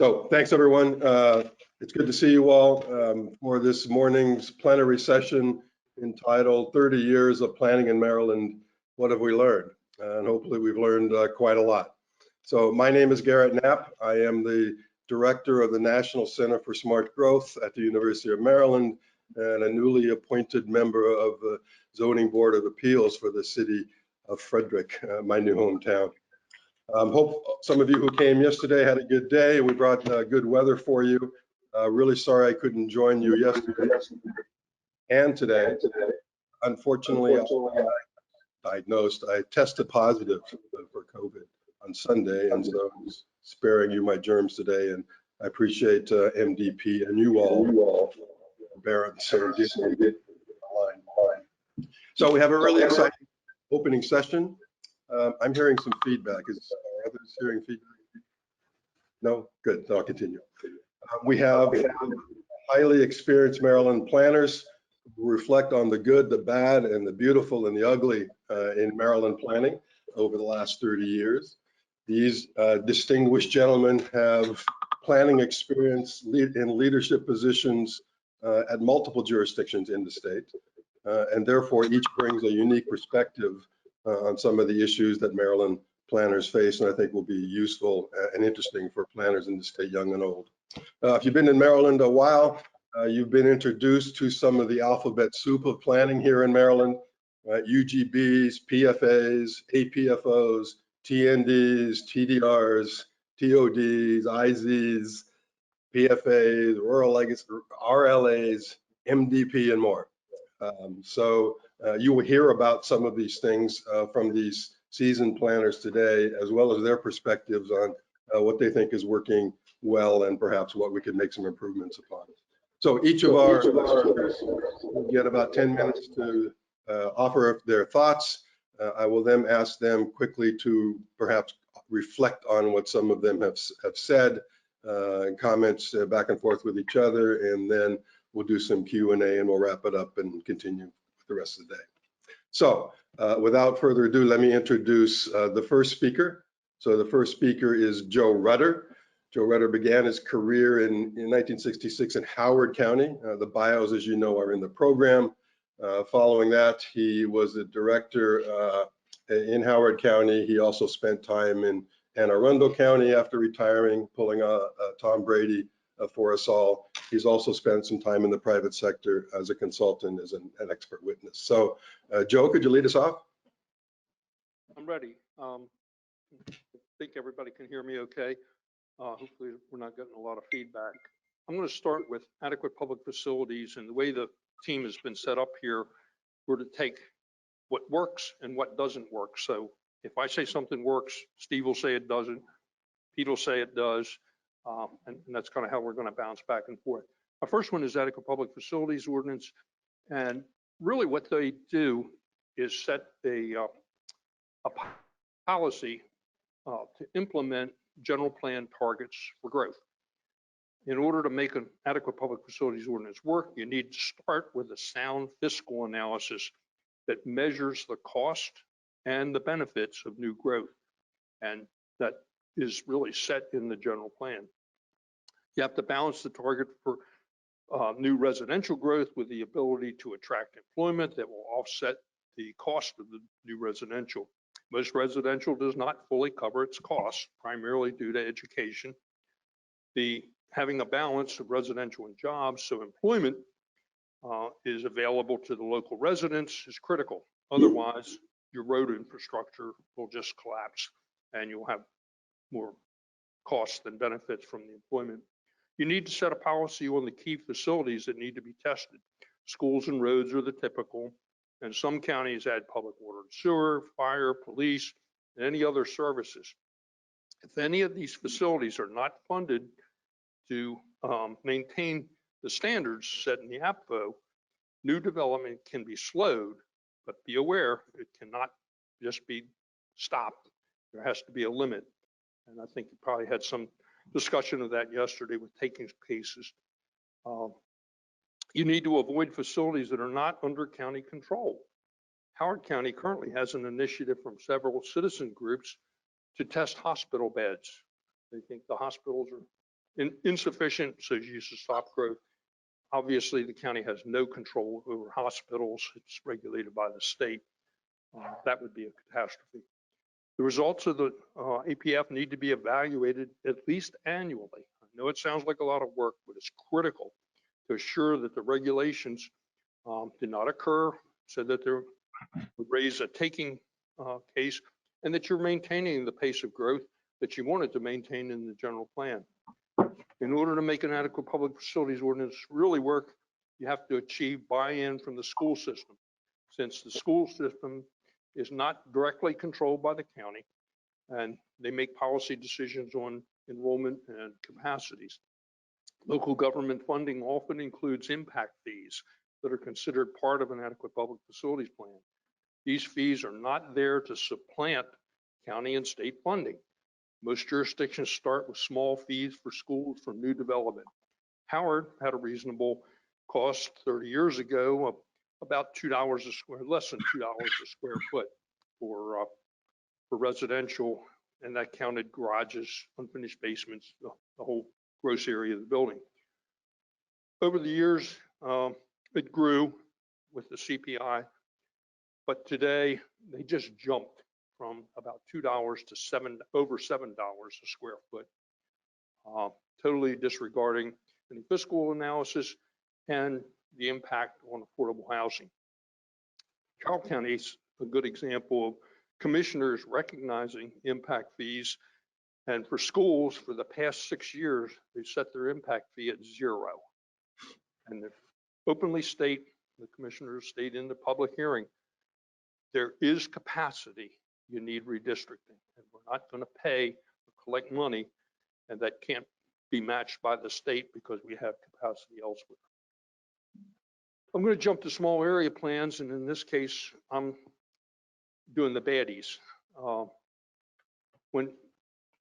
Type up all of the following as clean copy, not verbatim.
So thanks, everyone. It's good to see you all for this morning's plenary session entitled 30 Years of Planning in Maryland, What Have We Learned? And hopefully we've learned quite a lot. So my name is Garrett Knapp. I am the director of the National Center for Smart Growth at the University of Maryland and a newly appointed member of the Zoning Board of Appeals for the city of Frederick, my new hometown. Hope some of you who came yesterday had a good day. We brought good weather for you. Really sorry I couldn't join you yesterday and today. Unfortunately, I tested positive for COVID on Sunday, and so I'm sparing you my germs today. And I appreciate MDP and you all bearing the line. So we have a really exciting opening session. I'm hearing some feedback. Are others hearing feedback? No? Good. I'll continue. We have highly experienced Maryland planners who reflect on the good, the bad, and the beautiful and the ugly in Maryland planning over the last 30 years. These distinguished gentlemen have planning experience in leadership positions at multiple jurisdictions in the state, and therefore each brings a unique perspective on some of the issues that Maryland planners face, and I think will be useful and interesting for planners in the state, young and old. If you've been in Maryland a while, you've been introduced to some of the alphabet soup of planning here in Maryland, right? UGBs, PFAs, APFOs, TNDs, TDRs, TODs, IZs, PFAs, rural legacy, RLAs, MDP, and more. So you will hear about some of these things from these seasoned planners today, as well as their perspectives on what they think is working well and perhaps what we could make some improvements upon. So each of our speakers will get about 10 minutes to offer their thoughts. I will then ask them quickly to perhaps reflect on what some of them have said, comments back and forth with each other, and then we'll do some Q&A and we'll wrap it up and continue with the rest of the day. So without further ado, let me introduce the first speaker. So the first speaker is Joe Rutter. Joe Rutter began his career in 1966 in Howard County. The bios, as you know, are in the program. Following that, he was a director in Howard County. He also spent time in Anne Arundel County after retiring, pulling Tom Brady for us all. He's also spent some time in the private sector as a consultant, as an expert witness. So, Joe, could you lead us off? I'm ready. I think everybody can hear me okay. Hopefully we're not getting a lot of feedback. I'm going to start with adequate public facilities, and the way the team has been set up here, we're to take what works and what doesn't work. So if I say something works, Steve will say it doesn't, Pete will say it does, and that's kind of how we're going to bounce back and forth. Our first one is adequate public facilities ordinance, and really what they do is set a policy to implement general plan targets for growth. In order to make an adequate public facilities ordinance work, you need to start with a sound fiscal analysis that measures the cost and the benefits of new growth, and that is really set in the general plan. You have to balance the target for new residential growth with the ability to attract employment that will offset the cost of the new residential. Most residential does not fully cover its costs, primarily due to education. Having a balance of residential and jobs, so employment is available to the local residents, is critical. Otherwise, your road infrastructure will just collapse and you'll have more costs than benefits from the employment. You need to set a policy on the key facilities that need to be tested. Schools and roads are the typical, and some counties add public water and sewer, fire, police, and any other services. If any of these facilities are not funded to maintain the standards set in the APFO, new development can be slowed, but be aware it cannot just be stopped. There has to be a limit. And I think you probably had some discussion of that yesterday with takings cases. You need to avoid facilities that are not under county control. Howard County currently has an initiative from several citizen groups to test hospital beds. They think the hospitals are Insufficient, so you should stop growth. Obviously, the county has no control over hospitals. It's regulated by the state. That would be a catastrophe. The results of the APF need to be evaluated at least annually. I know it sounds like a lot of work, but it's critical to assure that the regulations did not occur, so that there would raise a taking case, and that you're maintaining the pace of growth that you wanted to maintain in the general plan. In order to make an adequate public facilities ordinance really work, you have to achieve buy-in from the school system. Since the school system is not directly controlled by the county, and they make policy decisions on enrollment and capacities. Local government funding often includes impact fees that are considered part of an adequate public facilities plan. These fees are not there to supplant county and state funding. Most jurisdictions start with small fees for schools for new development. Howard had a reasonable cost 30 years ago of about $2 a square, less than $2 a square foot for residential, and that counted garages, unfinished basements, the whole gross area of the building. Over the years, it grew with the CPI, but today they just jumped from about $2 to over $7 a square foot, totally disregarding any fiscal analysis and the impact on affordable housing. Carroll County is a good example of commissioners recognizing impact fees, and for schools for the past 6 years, they've set their impact fee at 0. And they openly state, the commissioners state in the public hearing, there is capacity, you need redistricting, and we're not going to pay or collect money, and that can't be matched by the state because we have capacity elsewhere. I'm going to jump to small area plans, and in this case, I'm doing the baddies. When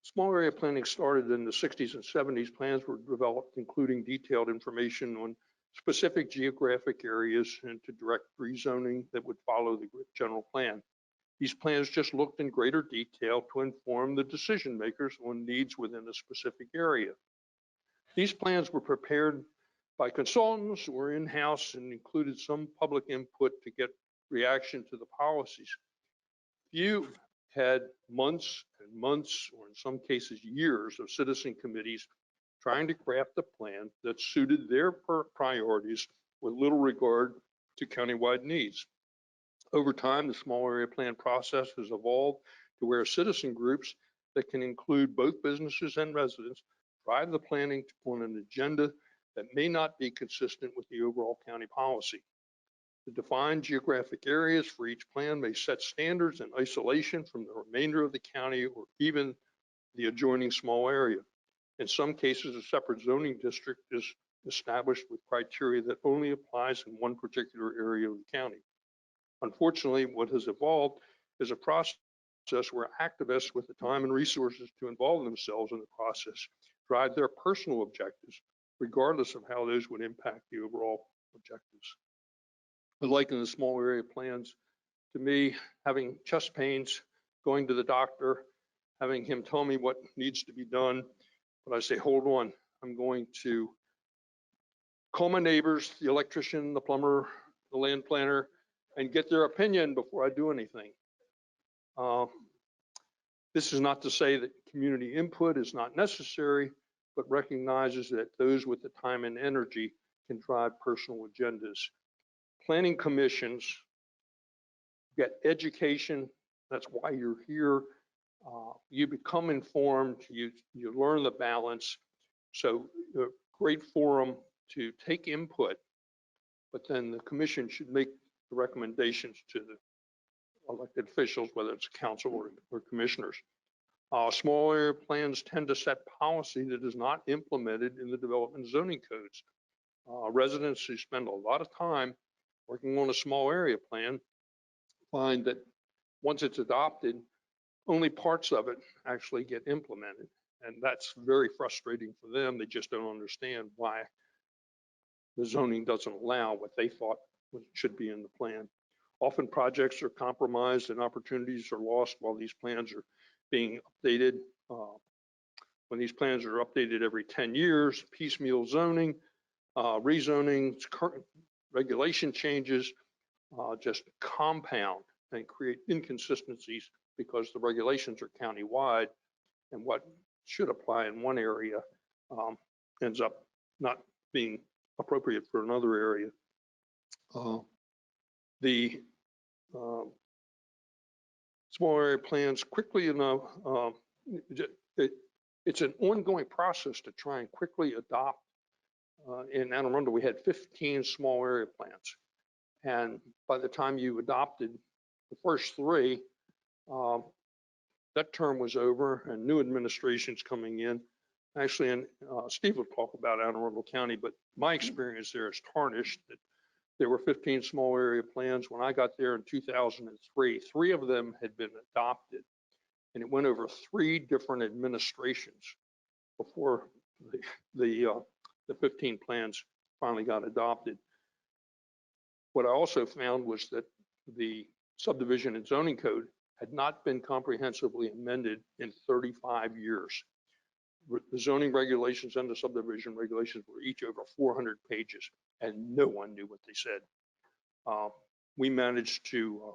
small area planning started in the 60s and 70s, plans were developed including detailed information on specific geographic areas and to direct rezoning that would follow the general plan. These plans just looked in greater detail to inform the decision makers on needs within a specific area. These plans were prepared by consultants or in-house and included some public input to get reaction to the policies. Few had months and months, or in some cases years, of citizen committees trying to craft a plan that suited their priorities with little regard to countywide needs. Over time, the small area plan process has evolved to where citizen groups that can include both businesses and residents drive the planning on an agenda that may not be consistent with the overall county policy. The defined geographic areas for each plan may set standards in isolation from the remainder of the county or even the adjoining small area. In some cases, a separate zoning district is established with criteria that only applies in one particular area of the county. Unfortunately, what has evolved is a process where activists with the time and resources to involve themselves in the process drive their personal objectives, regardless of how those would impact the overall objectives. But like in the small area plans, to me, having chest pains, going to the doctor, having him tell me what needs to be done, but I say, hold on, I'm going to call my neighbors, the electrician, the plumber, the land planner, and get their opinion before I do anything. This is not to say that community input is not necessary, but recognizes that those with the time and energy can drive personal agendas. Planning commissions get education. That's why you're here. You become informed. You learn the balance. So a great forum to take input, but then the commission should make the recommendations to the elected officials, whether it's council or commissioners. Small area plans tend to set policy that is not implemented in the development zoning codes. Residents who spend a lot of time working on a small area plan find that once it's adopted, only parts of it actually get implemented. And that's very frustrating for them. They just don't understand why the zoning doesn't allow what they thought should be in the plan. Often projects are compromised and opportunities are lost while these plans are being updated. when these plans are updated every 10 years, piecemeal zoning, rezoning, current regulation changes, just compound and create inconsistencies because the regulations are countywide, and what should apply in one area ends up not being appropriate for another area. The small area plans quickly enough, it's an ongoing process to try and quickly adopt. In Anne Arundel, we had 15 small area plans. And by the time you adopted the first 3, that term was over and new administrations coming in. Actually, and Steve will talk about Anne Arundel County, but my experience there is tarnished. That there were 15 small area plans. When I got there in 2003, 3 of them had been adopted, and it went over 3 different administrations before the 15 plans finally got adopted. What I also found was that the subdivision and zoning code had not been comprehensively amended in 35 years. The zoning regulations and the subdivision regulations were each over 400 pages, and no one knew what they said. We managed to,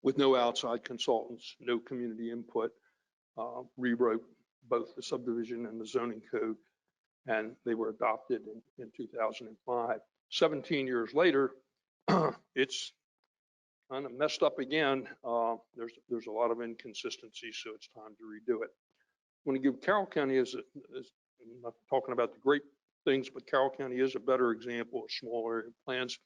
with no outside consultants, no community input, rewrote both the subdivision and the zoning code, and they were adopted in 2005. 17 years later, it's kind of messed up again. There's a lot of inconsistencies, so it's time to redo it. I want to give Carroll County I'm not talking about the great things, but Carroll County is a better example of small area plans.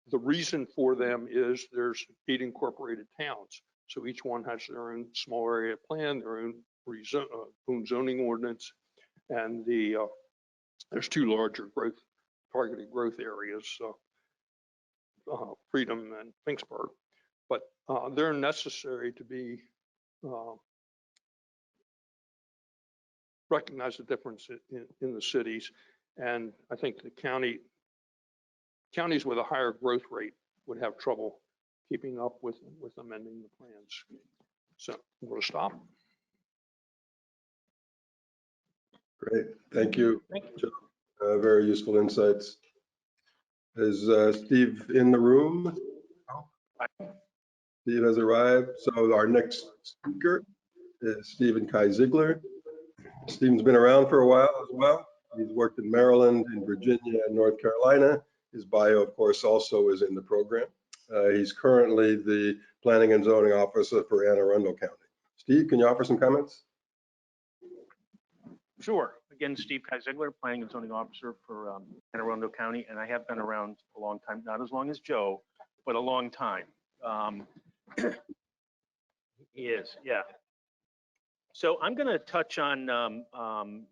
The reason for them is there's 8 incorporated towns. So each one has their own small area plan, their own zoning ordinance, and there's 2 larger targeted growth areas, Freedom and Finksburg. But they're necessary to be recognize the difference in the cities. And I think the counties with a higher growth rate would have trouble keeping up with amending the plans. So I'm going to stop. Great, thank you. Very useful insights. Is Steve in the room? Steve has arrived. So our next speaker is Stephen Kai Ziegler. Steven's been around for a while as well. He's worked in Maryland, in Virginia, and North Carolina. His bio, of course, also is in the program. He's currently the Planning and Zoning Officer for Anne Arundel County. Steve, can you offer some comments? Sure. Again, Steve Kai Ziegler, Planning and Zoning Officer for Anne Arundel County, and I have been around a long time, not as long as Joe, but a long time. He is, yeah. So I'm going to touch on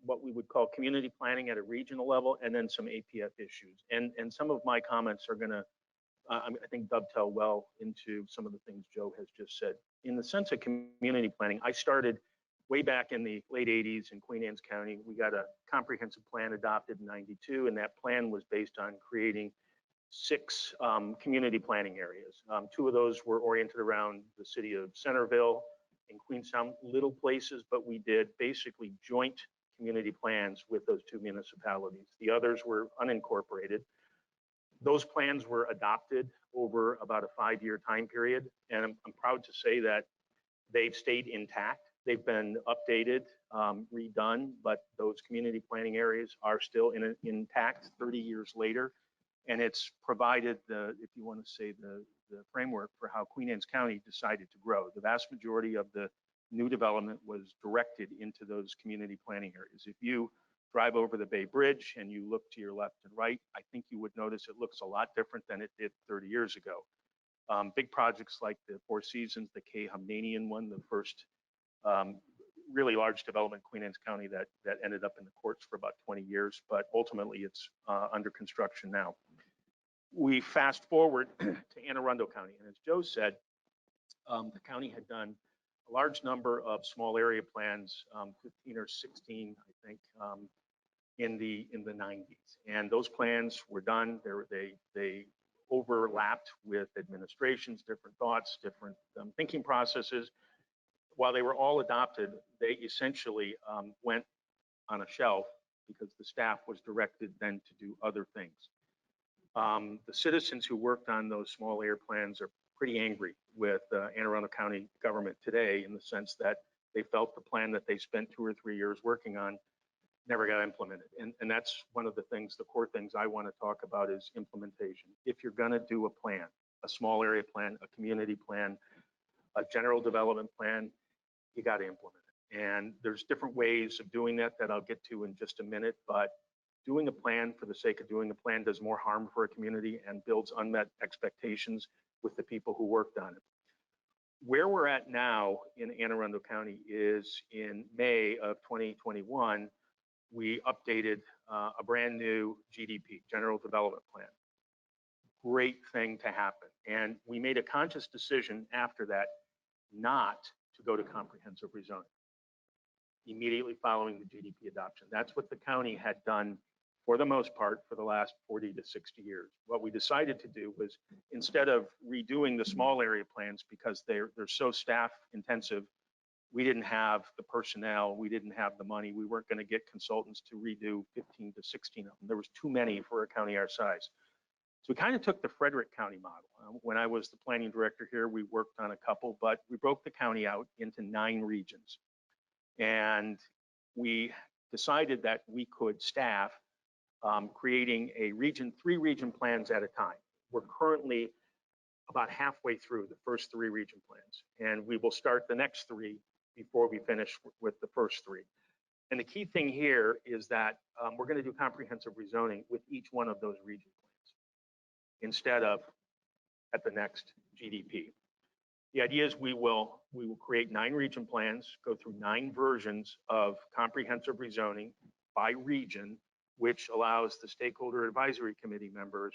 what we would call community planning at a regional level, and then some APF issues. And some of my comments are going to, I think, dovetail well into some of the things Joe has just said. In the sense of community planning, I started way back in the late 80s in Queen Anne's County. We got a comprehensive plan adopted in '92, and that plan was based on creating 6 community planning areas. 2 of those were oriented around the city of Centerville and Queenstown, little places, but we did basically joint community plans with those 2 municipalities. The others were unincorporated. Those plans were adopted over about a 5-year time period, and I'm proud to say that they've stayed intact. They've been updated, redone, but those community planning areas are still intact 30 years later. And it's provided if you want to say, the framework for how Queen Anne's County decided to grow. The vast majority of the new development was directed into those community planning areas. If you drive over the Bay Bridge and you look to your left and right, I think you would notice it looks a lot different than it did 30 years ago. Big projects like the Four Seasons, the K. Humnanian one, the first really large development in Queen Anne's County that ended up in the courts for about 20 years, but ultimately it's under construction now. We fast forward to Anne Arundel County, and as Joe said, the county had done a large number of small area plans, 15 or 16, I think, in the 90s, and those plans were done. They overlapped with administrations, different thoughts, different thinking processes. while they were all adopted, they essentially went on a shelf because the staff was directed then to do other things. The citizens who worked on those small area plans are pretty angry with Anne Arundel County government today, in the sense that they felt the plan that they spent 2 or 3 years working on never got implemented. And that's one of the things, the core things I want to talk about is implementation. If you're going to do a plan, a small area plan, a community plan, a general development plan, you got to implement it. And there's different ways of doing that I'll get to in just a minute, but doing a plan for the sake of doing a plan does more harm for a community and builds unmet expectations with the people who worked on it. Where we're at now in Anne Arundel County is in May of 2021, we updated a brand new GDP, General Development Plan. Great thing to happen. And we made a conscious decision after that not to go to comprehensive rezoning immediately following the GDP adoption. That's what the county had done for the most part for the last 40 to 60 years. What we decided to do was, instead of redoing the small area plans because they're so staff intensive, we didn't have the personnel, we didn't have the money, we weren't going to get consultants to redo 15 to 16 of them. There was too many for a county our size. So we kind of took the Frederick County model. When I was the planning director here, we worked on a couple, but we broke the county out into 9 regions. And we decided that we could staff creating a region, 3 region plans at a time. We're currently about halfway through the first 3 region plans, and we will start the next 3 before we finish with the first 3. And the key thing here is that we're going to do comprehensive rezoning with each one of those region plans instead of at the next GDP. The idea is we will create 9 region plans, go through 9 versions of comprehensive rezoning by region, which allows the stakeholder advisory committee members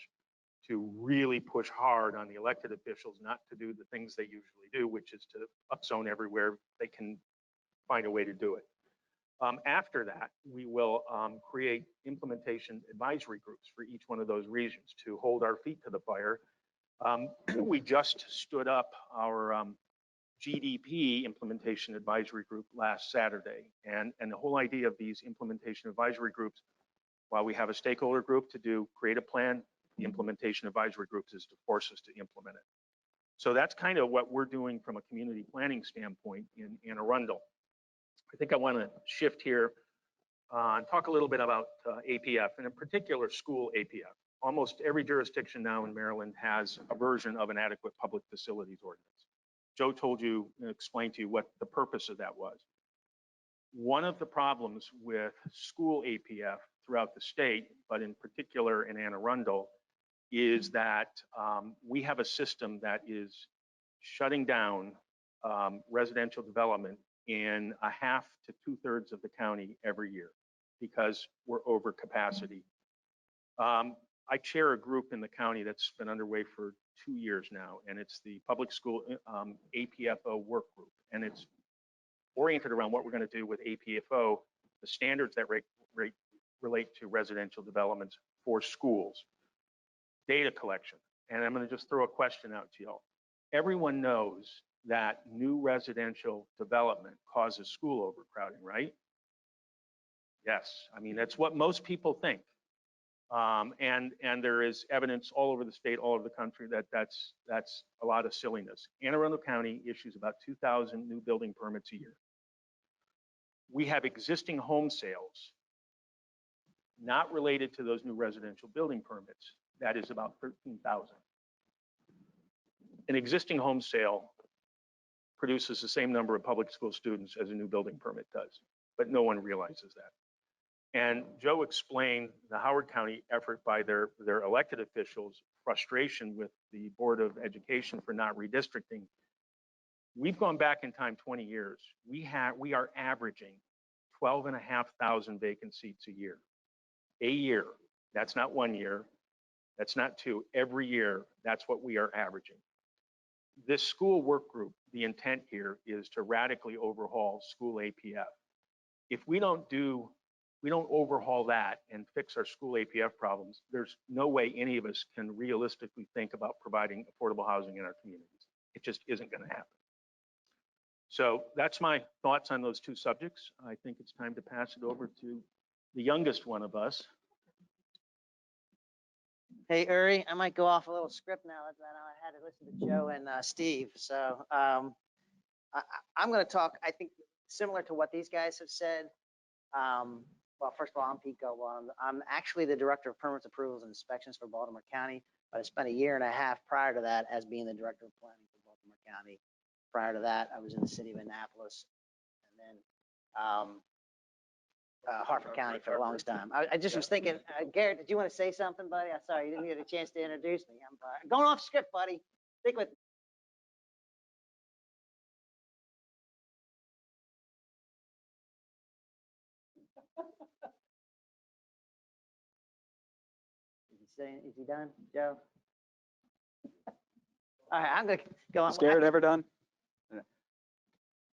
to really push hard on the elected officials not to do the things they usually do, which is to upzone everywhere they can find a way to do it. After that, we will create implementation advisory groups for each one of those regions to hold our feet to the fire. We just stood up our GDP implementation advisory group last Saturday. And the whole idea of these implementation advisory groups, while we have a stakeholder group to create a plan, the implementation advisory groups is to force us to implement it. So that's kind of what we're doing from a community planning standpoint in Anne Arundel. I think I want to shift here and talk a little bit about APF, and in particular school APF. Almost every jurisdiction now in Maryland has a version of an adequate public facilities ordinance. Joe told you, explained to you what the purpose of that was. One of the problems with school APF throughout the state, but in particular in Anne Arundel, is that we have a system that is shutting down residential development in a half to 2/3 of the county every year because we're over capacity. I chair a group in the county that's been underway for 2 years now, and it's the Public School APFO Work Group, and it's oriented around what we're going to do with APFO, the standards that relate to residential developments for schools, data collection. And I'm going to just throw a question out to y'all. Everyone knows that new residential development causes school overcrowding, right? Yes, I mean, that's what most people think. And there is evidence all over the state, all over the country that that's a lot of silliness. Anne Arundel County issues about 2,000 new building permits a year. We have existing home sales not related to those new residential building permits. That is about 13,000. An existing home sale produces the same number of public school students as a new building permit does, but no one realizes that. And Joe explained the Howard County effort by their elected officials, frustration with the Board of Education for not redistricting. We've gone back in time 20 years. We are averaging 12,500 vacant seats a year. A year. That's not 1 year. That's not 2. Every year, that's what we are averaging. This school work group, the intent here is to radically overhaul school APF. If we don't overhaul that and fix our school APF problems, there's no way any of us can realistically think about providing affordable housing in our communities. It just isn't going to happen. So that's my thoughts on those two subjects. I think it's time to pass it over to the youngest one of us. Hey, Uri, I might go off a little script now that I had to listen to Joe and Steve. So I'm going to talk, I think, similar to what these guys have said. Well, first of all, I'm Pete Goble. I'm actually the Director of Permits, Approvals, and Inspections for Baltimore County, but I spent a year and a half prior to that as being the Director of Planning for Baltimore County. Prior to that, I was in the city of Annapolis, and then Hartford County for the longest time. I just was thinking, Garrett, did you want to say something, buddy? I'm sorry, you didn't get a chance to introduce me. I'm going off script, buddy. Stick with me. Is he done, Joe? All right, I'm going to go on. Is Garrett ever done?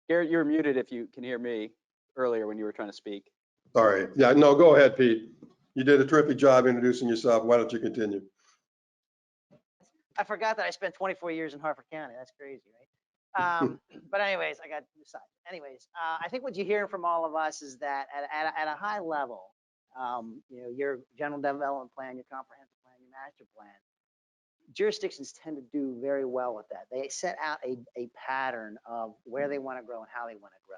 Garrett, you were muted if you can hear me earlier when you were trying to speak. Sorry. Yeah, no, go ahead, Pete. You did a terrific job introducing yourself. Why don't you continue? I forgot that I spent 24 years in Hartford County. That's crazy, right? But anyways, I got decided. Anyways, I think what you're hearing from all of us is that at a high level, your general development plan, your comprehensive plan, your master plan, jurisdictions tend to do very well with that. They set out a pattern of where they want to grow and how they want to grow.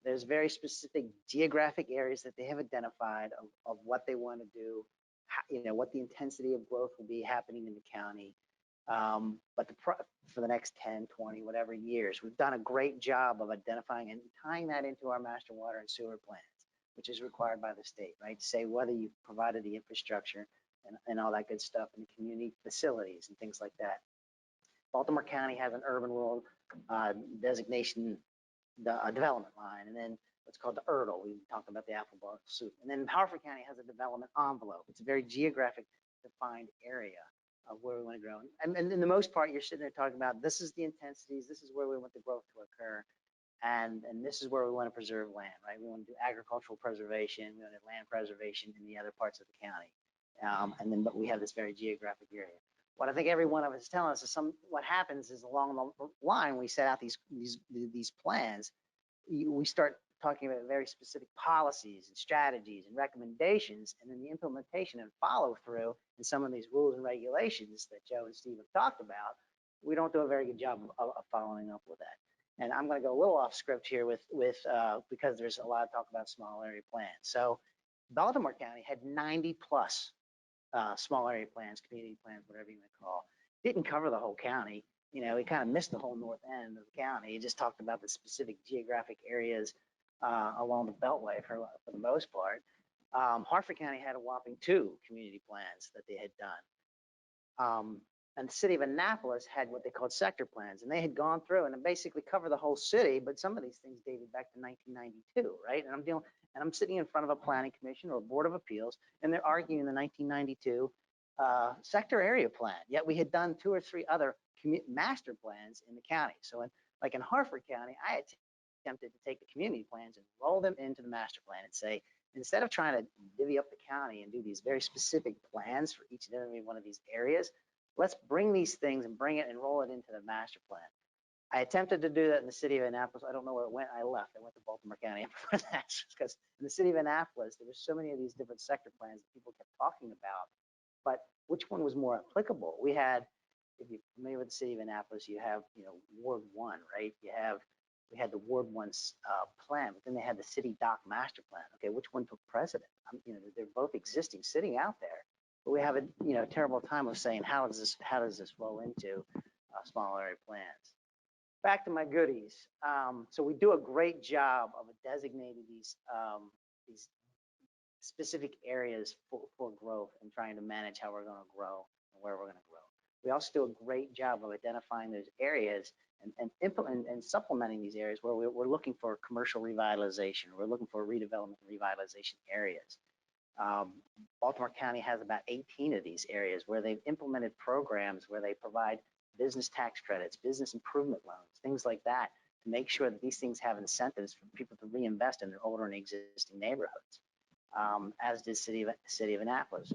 There's very specific geographic areas that they have identified of what they want to do, what the intensity of growth will be happening in the county. But for the next 10, 20, whatever years, we've done a great job of identifying and tying that into our master water and sewer plans, which is required by the state, right? To say whether you've provided the infrastructure and all that good stuff in the community facilities and things like that. Baltimore County has an urban rural designation, development line, and then what's called the ERDL. We talked about the APFO soup. And then Hartford County has a development envelope. It's a very geographic defined area of where we want to grow. And in the most part, you're sitting there talking about this is the intensities, this is where we want the growth to occur. And this is where we want to preserve land, right? We want to do agricultural preservation, we want to do land preservation in the other parts of the county. But we have this very geographic area. What I think every one of us is telling us is what happens is along the line, we set out these plans, we start talking about very specific policies and strategies and recommendations, and then the implementation and follow through in some of these rules and regulations that Joe and Steve have talked about. We don't do a very good job of following up with that. And I'm going to go a little off script here because there's a lot of talk about small area plans. So Baltimore County had 90 plus small area plans, community plans, whatever you want to call. Didn't cover the whole county. We kind of missed the whole north end of the county. It just talked about the specific geographic areas along the Beltway for the most part. Hartford County had a whopping 2 community plans that they had done. And the city of Annapolis had what they called sector plans, and they had gone through and basically covered the whole city, but some of these things dated back to 1992, right? And I'm sitting in front of a planning commission or a board of appeals, and they're arguing the 1992 sector area plan. Yet we had done 2 or 3 other master plans in the county. So like in Hartford County, I attempted to take the community plans and roll them into the master plan and say, instead of trying to divvy up the county and do these very specific plans for each and every one of these areas, let's bring these things and bring it and roll it into the master plan. I attempted to do that in the city of Annapolis. I don't know where it went. I left. I went to Baltimore County for that because in the city of Annapolis, there were so many of these different sector plans that people kept talking about. But which one was more applicable? We had, if you're familiar with the city of Annapolis, you have, Ward 1, right? We had the Ward 1 plan, but then they had the city dock master plan. Okay, which one took precedent? They're both existing, sitting out there. But we have a terrible time of saying how does this roll into small area plans. Back to my goodies. So we do a great job of designating these specific areas for growth and trying to manage how we're going to grow and where we're going to grow. We also do a great job of identifying those areas and supplementing these areas where we're looking for commercial revitalization. We're looking for redevelopment and revitalization areas. Baltimore County has about 18 of these areas where they've implemented programs where they provide business tax credits, business improvement loans, things like that, to make sure that these things have incentives for people to reinvest in their older and existing neighborhoods, as did city of Annapolis.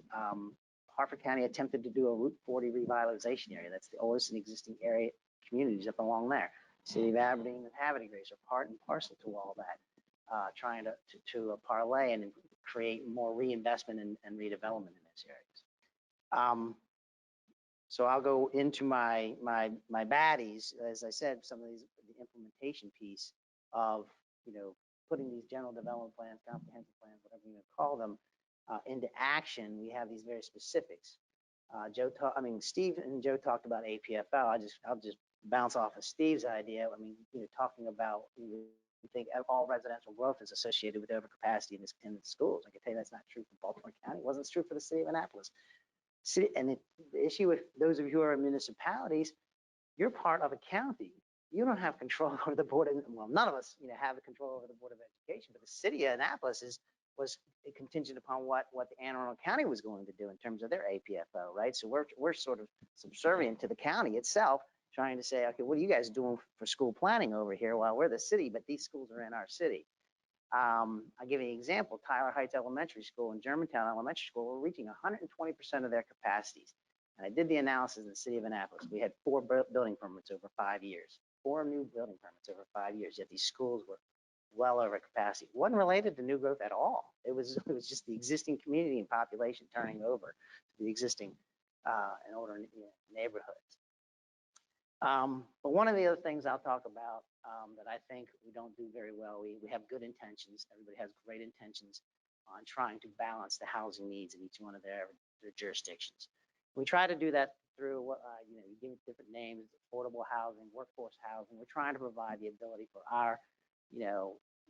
Hartford County attempted to do a Route 40 revitalization area. That's the oldest and existing area communities up along there. City of Aberdeen and Havre de Grace are part and parcel to all that, trying to parlay and create more reinvestment and redevelopment in those areas. So I'll go into my baddies. As I said, some of these, the implementation piece of, putting these general development plans, comprehensive plans, whatever you want to call them, into action. We have these very specifics. Steve and Joe talked about APFL. I'll just bounce off of Steve's idea. Talking about, we think all residential growth is associated with overcapacity in the schools. I can tell you that's not true for Baltimore County. It wasn't true for the city of Annapolis. And the issue with those of you who are in municipalities, you're part of a county. You don't have control over the board. Well, none of us, have the control over the Board of Education, but the city of Annapolis was contingent upon what the Anne Arundel County was going to do in terms of their APFO, right? So we're sort of subservient to the county itself, trying to say, okay, what are you guys doing for school planning over here? Well, we're the city, but these schools are in our city. I'll give you an example. Tyler Heights Elementary School and Germantown Elementary School were reaching 120% of their capacities. And I did the analysis in the city of Annapolis. We had 4 building permits over 5 years, 4 new building permits over 5 years, yet these schools were well over capacity. It wasn't related to new growth at all. It was just the existing community and population turning over to the existing and older neighborhoods. But one of the other things I'll talk about that I think we don't do very well, we have good intentions. Everybody has great intentions on trying to balance the housing needs in each one of their jurisdictions. We try to do that through, you give it different names, affordable housing, workforce housing. We're trying to provide the ability for our,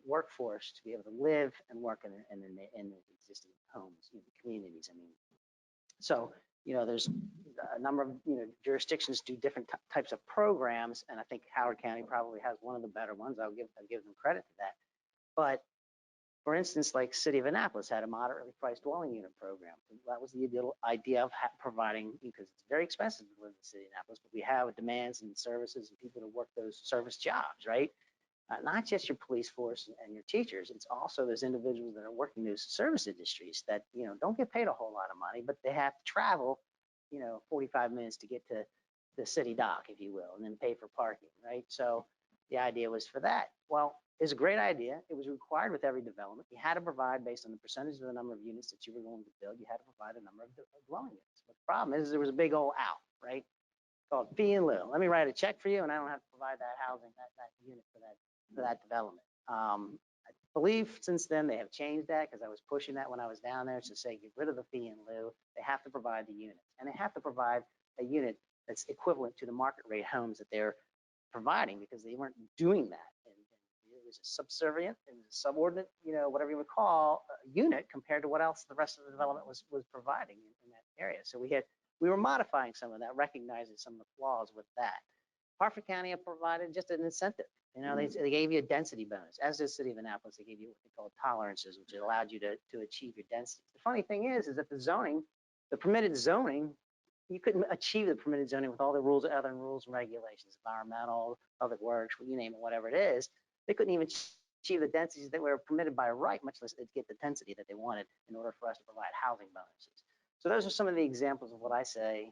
workforce to be able to live and work in the existing homes, communities. So, there's a number of, jurisdictions do different types of programs, and I think Howard County probably has one of the better ones. I'll give them credit to that. But for instance, like City of Annapolis had a moderately priced dwelling unit program. That was the idea of providing, because it's very expensive to live in the city of Annapolis, but we have demands and services and people to work those service jobs, right? Not just your police force and your teachers, it's also those individuals that are working those service industries that, don't get paid a whole lot of money, but they have to travel, 45 minutes to get to the city dock, if you will, and then pay for parking, right? So the idea was for that. Well, it's a great idea. It was required with every development. You had to provide, based on the percentage of the number of units that you were going to build, you had to provide a number of dwelling units. But the problem is there was a big old out, right? Called fee in lieu. Let me write a check for you and I don't have to provide that housing, that unit for that development. I believe since then they have changed that, because I was pushing that when I was down there to say, get rid of the fee in lieu. They have to provide the units, and they have to provide a unit that's equivalent to the market rate homes that they're providing, because they weren't doing that. And it was a subservient and subordinate, whatever you would call a unit compared to what else the rest of the development was providing in that area. So we were modifying some of that, recognizing some of the flaws with that. Harford County provided just an incentive. They gave you a density bonus. As did the city of Annapolis, they gave you what they call tolerances, which allowed you to achieve your density. The funny thing is that the permitted zoning, you couldn't achieve the permitted zoning with all the rules, other rules and regulations, environmental, public works, you name it, whatever it is. They couldn't even achieve the densities that were permitted by right, much less get the density that they wanted in order for us to provide housing bonuses. So those are some of the examples of what I say,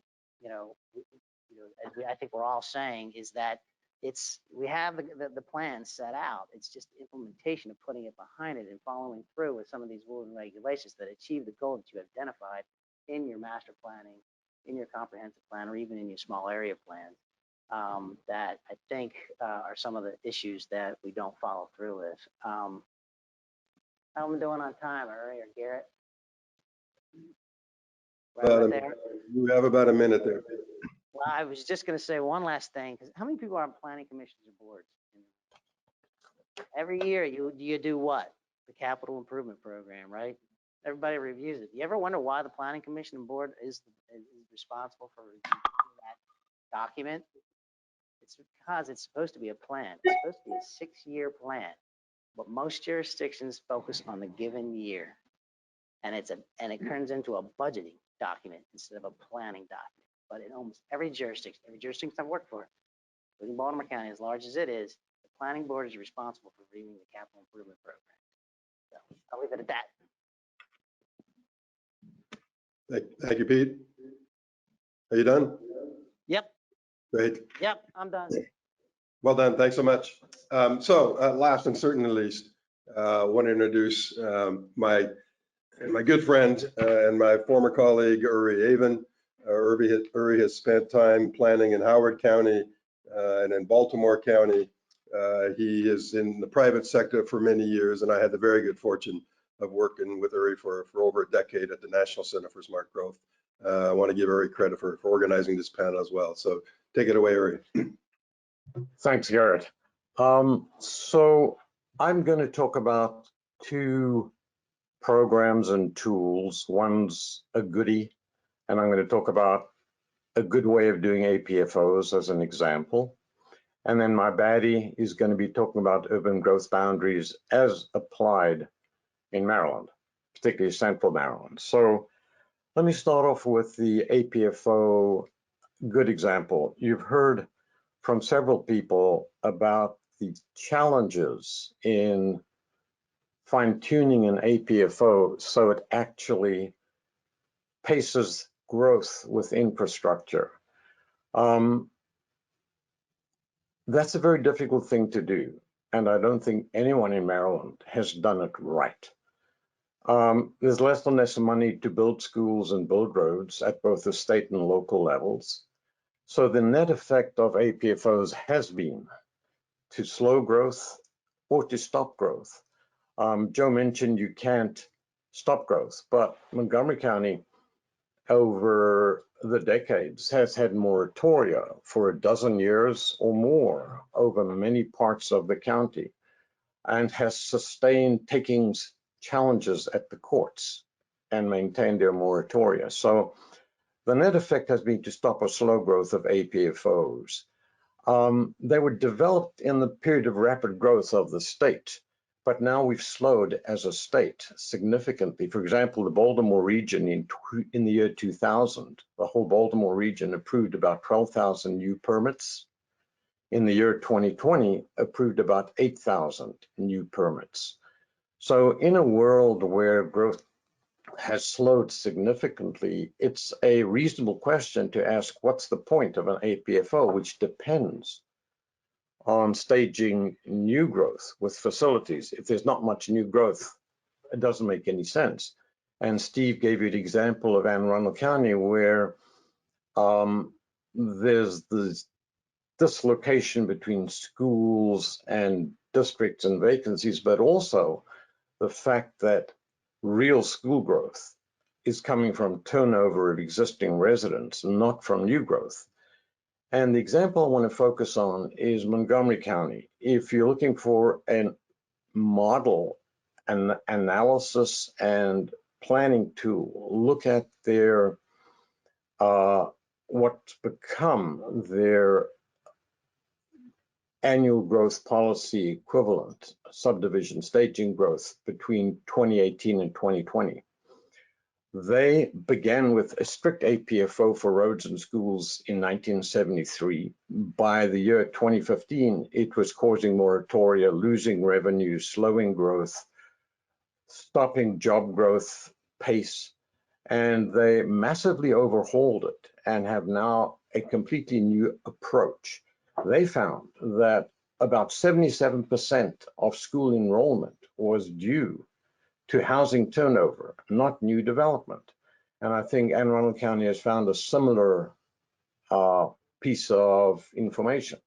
I think we're all saying is that we have the plan set out. It's just the implementation of putting it behind it and following through with some of these rules and regulations that achieve the goal that you have identified in your master planning, in your comprehensive plan, or even in your small area plans. That I think are some of the issues that we don't follow through with. How am I doing on time, Uri or Garrett? Right there. You have about a minute there. Well, I was just going to say one last thing, because how many people are on planning commissions or boards? Every year you do what? The capital improvement program, right? Everybody reviews it. You ever wonder why the planning commission and board is responsible for reviewing that document? It's because it's supposed to be a plan. It's supposed to be a 6-year plan, but most jurisdictions focus on the given year, and it turns into a budgeting document instead of a planning document. But in almost every jurisdiction I've worked for, including Baltimore County, as large as it is, the planning board is responsible for reviewing the capital improvement program. So I'll leave it at that. Thank you, Pete. Are you done? Yep. Great. Yep, I'm done. Well done. Thanks so much. Last and certainly least, I want to introduce my good friend and my former colleague, Uri Avon. Uri has spent time planning in Howard County and in Baltimore County. He is in the private sector for many years, and I had the very good fortune of working with Uri for over a decade at the National Center for Smart Growth. I want to give Uri credit for organizing this panel as well. So take it away, Uri. Thanks, Garrett. So I'm going to talk about two programs and tools. One's a goodie, and I'm going to talk about a good way of doing APFOs as an example. And then my baddie is going to be talking about urban growth boundaries as applied in Maryland, particularly Central Maryland. So let me start off with the APFO good example. You've heard from several people about the challenges in fine-tuning an APFO so it actually paces growth with infrastructure. That's a very difficult thing to do, and I don't think anyone in Maryland has done it right. There's less and less money to build schools and build roads at both the state and local levels. So the net effect of APFOs has been to slow growth or to stop growth. Joe mentioned you can't stop growth, but Montgomery County over the decades has had moratoria for a dozen years or more over many parts of the county and has sustained takings challenges at the courts and maintained their moratoria. So the net effect has been to stop or slow growth of APFOs. They were developed in the period of rapid growth of the state, but now we've slowed as a state significantly. For example, the Baltimore region in the year 2000, the whole Baltimore region approved about 12,000 new permits. In the year 2020, approved about 8,000 new permits. So in a world where growth has slowed significantly, it's a reasonable question to ask, what's the point of an APFO, which depends on staging new growth with facilities? If there's not much new growth, it doesn't make any sense. And Steve gave you the example of Anne Arundel County, where there's this dislocation between schools and districts and vacancies, but also the fact that real school growth is coming from turnover of existing residents, not from new growth. And the example I want to focus on is Montgomery County. If you're looking for a model, an analysis and planning tool, look at their what's become their annual growth policy equivalent, subdivision staging growth between 2018 and 2020. They began with a strict APFO for roads and schools in 1973. By the year 2015, it was causing moratoria, losing revenue, slowing growth, stopping job growth pace, and they massively overhauled it and have now a completely new approach. They found that about 77% of school enrollment was due to housing turnover, not new development. And I think Anne Arundel County has found a similar piece of information.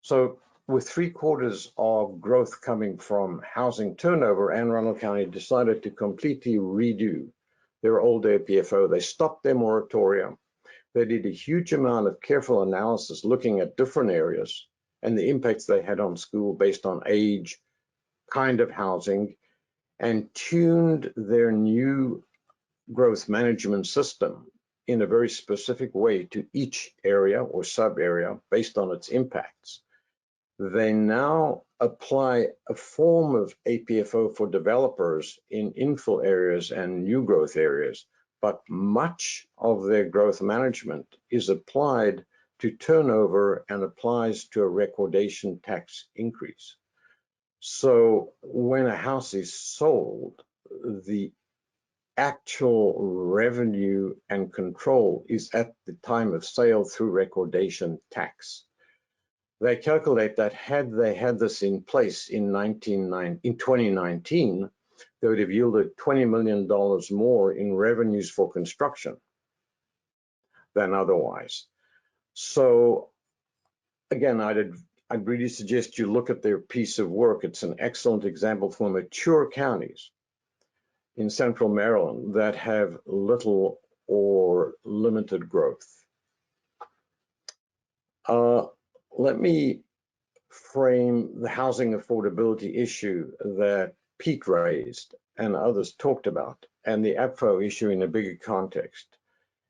So with 3/4 of growth coming from housing turnover, Anne Arundel County decided to completely redo their old APFO. They stopped their moratorium. They did a huge amount of careful analysis looking at different areas and the impacts they had on school based on age, kind of housing, and tuned their new growth management system in a very specific way to each area or sub area based on its impacts. They now apply a form of APFO for developers in infill areas and new growth areas, but much of their growth management is applied to turnover and applies to a recordation tax increase. So when a house is sold, the actual revenue and control is at the time of sale through recordation tax. They calculate that had they had this in place in 2019, they would have yielded $20 million more in revenues for construction than otherwise. So again, I'd really suggest you look at their piece of work. It's an excellent example for mature counties in central Maryland that have little or limited growth. Let me frame the housing affordability issue that Pete raised and others talked about, and the APFO issue in a bigger context.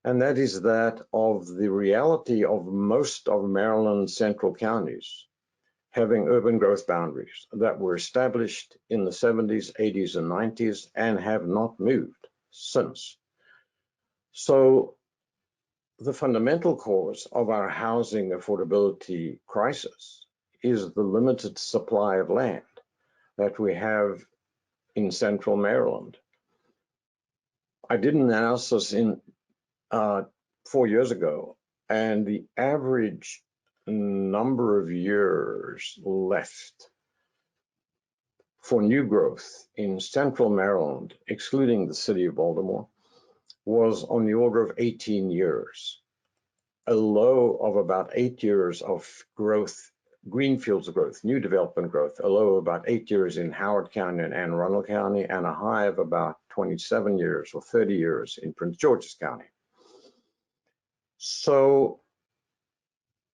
And that is that of the reality of most of Maryland's central counties having urban growth boundaries that were established in the 70s, 80s, and 90s and have not moved since. So the fundamental cause of our housing affordability crisis is the limited supply of land that we have in central Maryland. I did an analysis 4 years ago, and the average number of years left for new growth in central Maryland, excluding the city of Baltimore, was on the order of 18 years, a low of about 8 years of growth, greenfields growth, new development growth, a low of about 8 years in Howard County and Anne Arundel County, and a high of about 27 years or 30 years in Prince George's County. So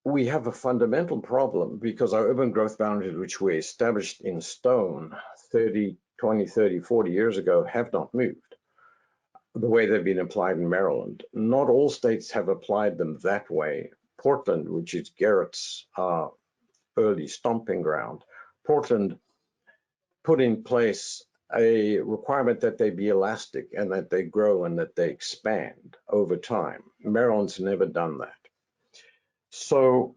we have a fundamental problem because our urban growth boundaries, which were established in stone 20, 30, 40 years ago, have not moved the way they've been applied in Maryland. Not all states have applied them that way. Portland, which is Garrett's early stomping ground, Portland put in place a requirement that they be elastic and that they grow and that they expand over time. Maryland's never done that. So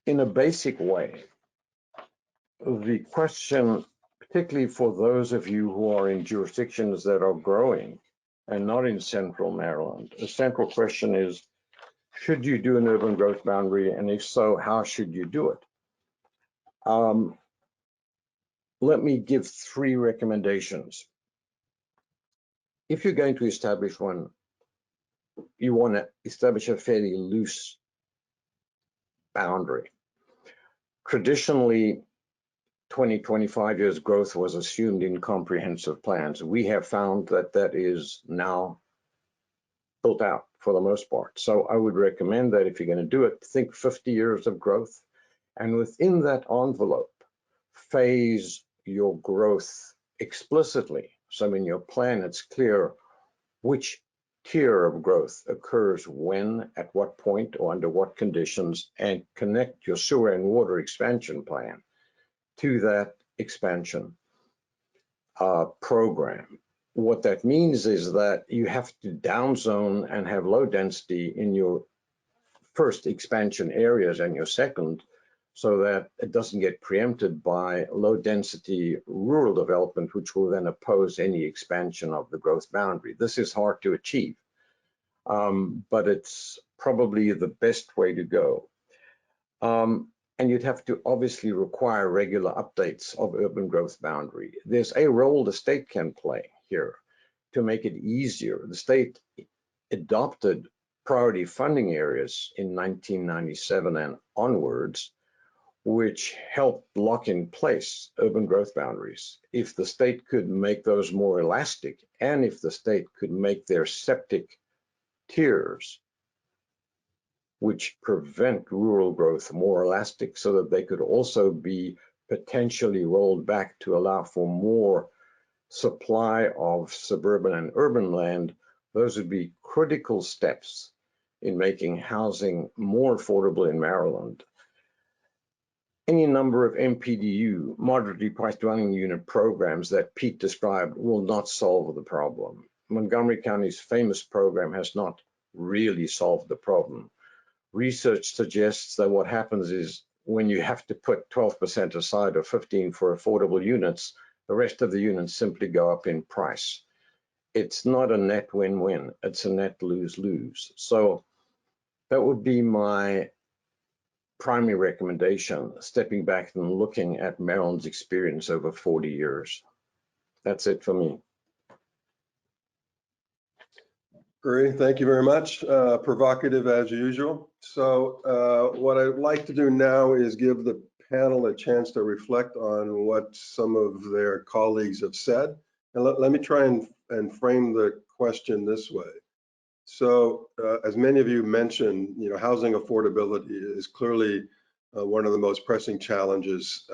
in a basic way, the question, particularly for those of you who are in jurisdictions that are growing and not in central Maryland, the central question is, should you do an urban growth boundary? And if so, how should you do it? Let me give 3 recommendations. If you're going to establish one, you want to establish a fairly loose boundary. Traditionally, 20, 25 years growth was assumed in comprehensive plans. We have found that that is now built out for the most part. So I would recommend that if you're going to do it, think 50 years of growth. And within that envelope, phase your growth explicitly. So in your plan, it's clear which tier of growth occurs when, at what point, or under what conditions, and connect your sewer and water expansion plan to that expansion program. What that means is that you have to downzone and have low density in your first expansion areas and your second, so that it doesn't get preempted by low density rural development, which will then oppose any expansion of the growth boundary. This is hard to achieve, but it's probably the best way to go. And you'd have to obviously require regular updates of urban growth boundary. There's a role the state can play here to make it easier. The state adopted priority funding areas in 1997 and onwards, which helped lock in place urban growth boundaries. If the state could make those more elastic, and if the state could make their septic tiers, which prevent rural growth, more elastic, so that they could also be potentially rolled back to allow for more supply of suburban and urban land, those would be critical steps in making housing more affordable in Maryland. Any number of MPDU, moderately priced dwelling unit programs that Pete described will not solve the problem. Montgomery County's famous program has not really solved the problem. Research suggests that what happens is when you have to put 12% aside or 15% for affordable units, the rest of the units simply go up in price. It's not a net win-win, it's a net lose-lose. So that would be my primary recommendation, stepping back and looking at Maryland's experience over 40 years. That's it for me. Great, thank you very much. Provocative as usual. So what I'd like to do now is give the panel a chance to reflect on what some of their colleagues have said. And let me try and frame the question this way. So as many of you mentioned, housing affordability is clearly one of the most pressing challenges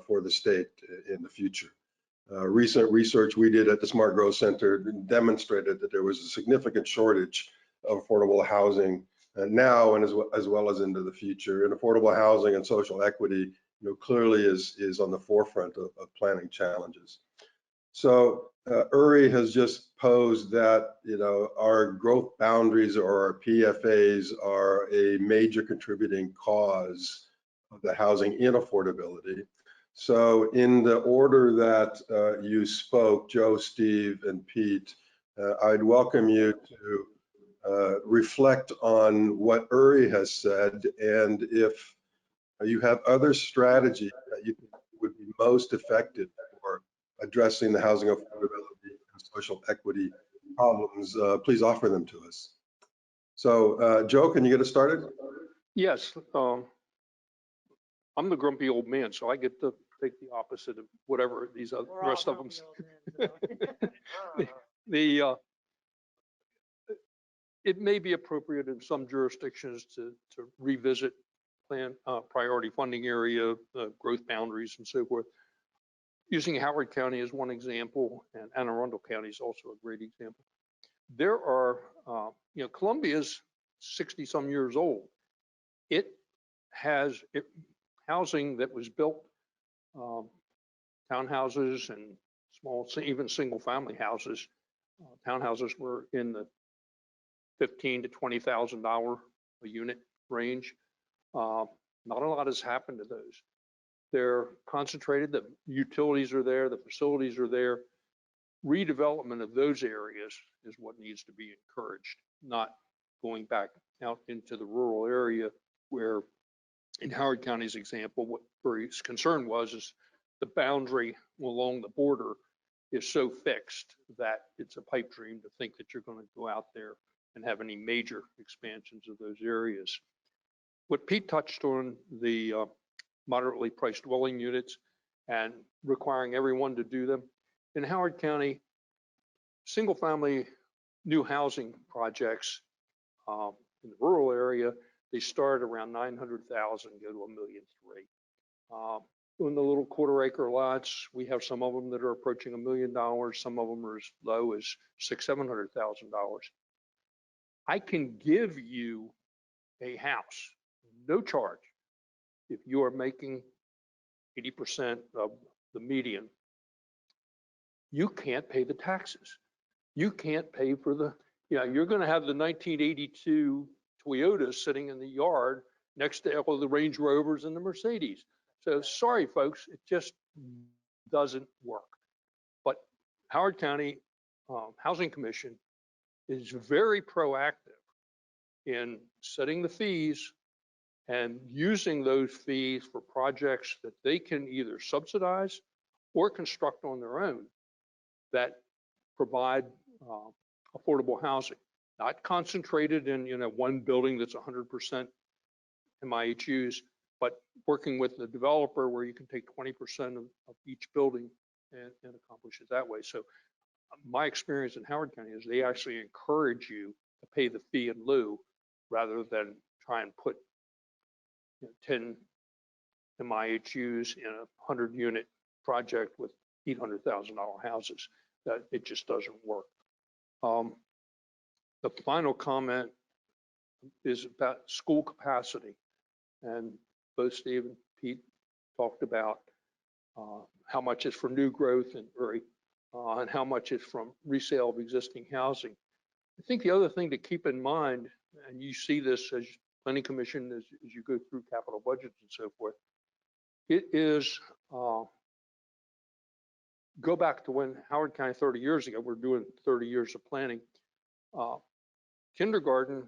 for the state in the future. Recent research we did at the Smart Growth Center demonstrated that there was a significant shortage of affordable housing now and as well as into the future. And affordable housing and social equity, clearly is on the forefront of planning challenges. So Uri has just posed that our growth boundaries or our PFAs are a major contributing cause of the housing inaffordability. So in the order that you spoke, Joe, Steve, and Pete, I'd welcome you to reflect on what Uri has said, and if you have other strategies that you think would be most effective for addressing the housing affordability and social equity problems, please offer them to us. So Joe, can you get us started? Yes, I'm the grumpy old man, so I get to take the opposite of whatever these other rest of them. It may be appropriate in some jurisdictions to revisit plan priority funding area, growth boundaries, and so forth. Using Howard County as one example, and Anne Arundel County is also a great example. There are, Columbia's 60-some years old. It has housing that was built, townhouses and small, even single-family houses. Townhouses were in the $15,000 to $20,000 a unit range. Not a lot has happened to those. They're concentrated, the utilities are there, the facilities are there. Redevelopment of those areas is what needs to be encouraged, not going back out into the rural area where, in Howard County's example, what his concern was is the boundary along the border is so fixed that it's a pipe dream to think that you're going to go out there and have any major expansions of those areas. What Pete touched on, the moderately priced dwelling units and requiring everyone to do them. In Howard County, single family new housing projects in the rural area, they start around 900,000, go to $1.3 million. In the little quarter-acre lots, we have some of them that are approaching $1 million. Some of them are as low as $600,000 to $700,000. I can give you a house, no charge, if you are making 80% of the median. You can't pay the taxes. You can't pay for the, you're going to have the 1982 Toyota sitting in the yard next to all the Range Rovers and the Mercedes. So sorry, folks, it just doesn't work. But Howard County Housing Commission is very proactive in setting the fees and using those fees for projects that they can either subsidize or construct on their own that provide affordable housing, not concentrated in one building that's 100% MIHUs, but working with the developer where you can take 20% of each building and accomplish it that way. So my experience in Howard County is they actually encourage you to pay the fee in lieu rather than try and put 10 MIHUs in a 100-unit project with $800,000 houses. That it just doesn't work. The final comment is about school capacity, and both Steve and Pete talked about how much is from new growth and how much is from resale of existing housing. I think the other thing to keep in mind, and you see this as Planning Commission as you go through capital budgets and so forth, it is go back to when Howard County 30 years ago, we're doing 30 years of planning. Kindergarten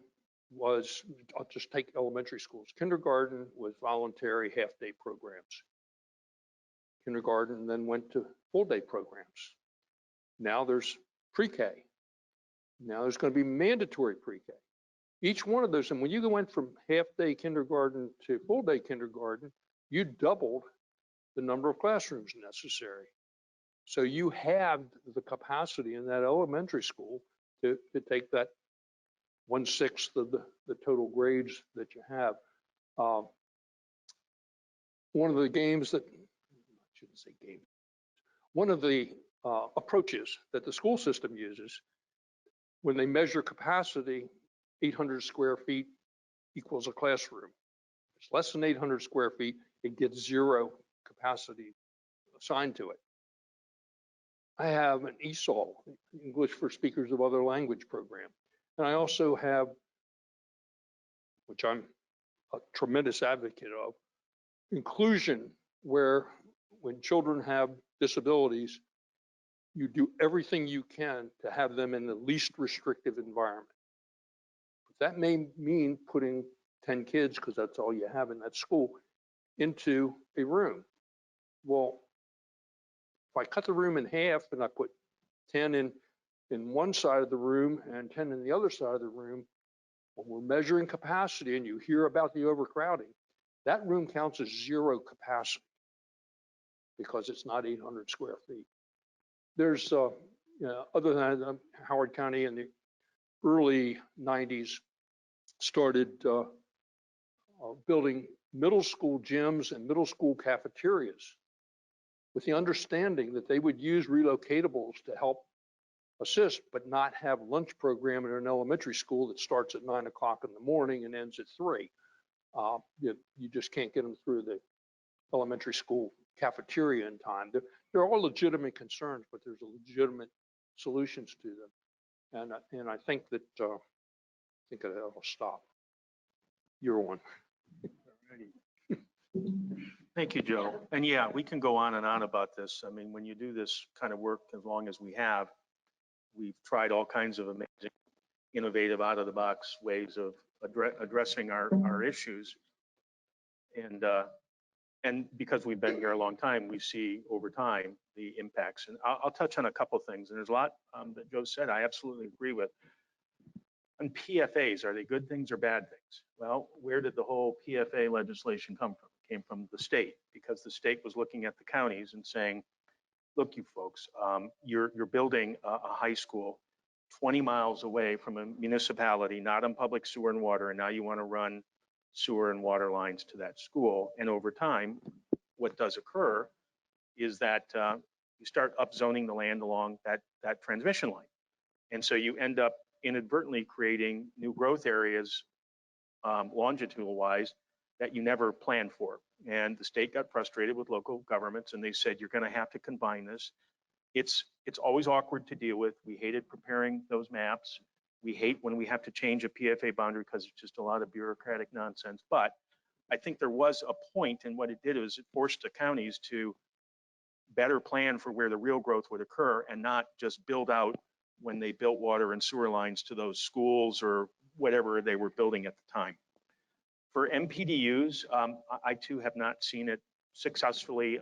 was, I'll just take elementary schools. Kindergarten was voluntary half-day programs. Kindergarten then went to full-day programs. Now there's pre-K. Now there's going to be mandatory pre-K. Each one of those, and when you went from half-day kindergarten to full-day kindergarten, you doubled the number of classrooms necessary. So you have the capacity in that elementary school to take that 1/6 of the total grades that you have. One of the games that, I shouldn't say game, one of the approaches that the school system uses when they measure capacity, 800 square feet equals a classroom. If it's less than 800 square feet, it gets 0 capacity assigned to it. I have an ESOL, English for Speakers of Other Language program. And I also have, which I'm a tremendous advocate of, inclusion, where when children have disabilities, you do everything you can to have them in the least restrictive environment. That may mean putting 10 kids, because that's all you have in that school, into a room. Well, if I cut the room in half and I put 10 in one side of the room and 10 in the other side of the room, when we're measuring capacity and you hear about the overcrowding, that room counts as 0 capacity because it's not 800 square feet. There's, other than Howard County in the early 90s started building middle school gyms and middle school cafeterias with the understanding that they would use relocatables to help assist, but not have lunch program in an elementary school that starts at 9 o'clock in the morning and ends at 3. You just can't get them through the elementary school cafeteria in time. There are legitimate concerns, but there's legitimate solutions to them. And I think that that'll stop. You're one. Thank you, Joe. And yeah, we can go on and on about this. I mean, when you do this kind of work as long as we have, we've tried all kinds of amazing, innovative, out-of-the-box ways of addressing our issues. And because we've been here a long time, we see over time the impacts. And I'll touch on a couple of things. And there's a lot that Joe said I absolutely agree with. On PFAs, are they good things or bad things? Well, where did the whole PFA legislation come from? It came from the state, because the state was looking at the counties and saying, look, you folks, you're building a high school 20 miles away from a municipality, not on public sewer and water, and now you want to run sewer and water lines to that school. And over time, what does occur is that you start upzoning the land along that transmission line. And so you end up inadvertently creating new growth areas longitudinal wise that you never planned for. And the state got frustrated with local governments and they said, you're going to have to combine this. It's always awkward to deal with. We hated preparing those maps. We hate when we have to change a PFA boundary because it's just a lot of bureaucratic nonsense. But I think there was a point, and what it did was it forced the counties to better plan for where the real growth would occur and not just build out when they built water and sewer lines to those schools or whatever they were building at the time. For MPDUs, I too have not seen it successfully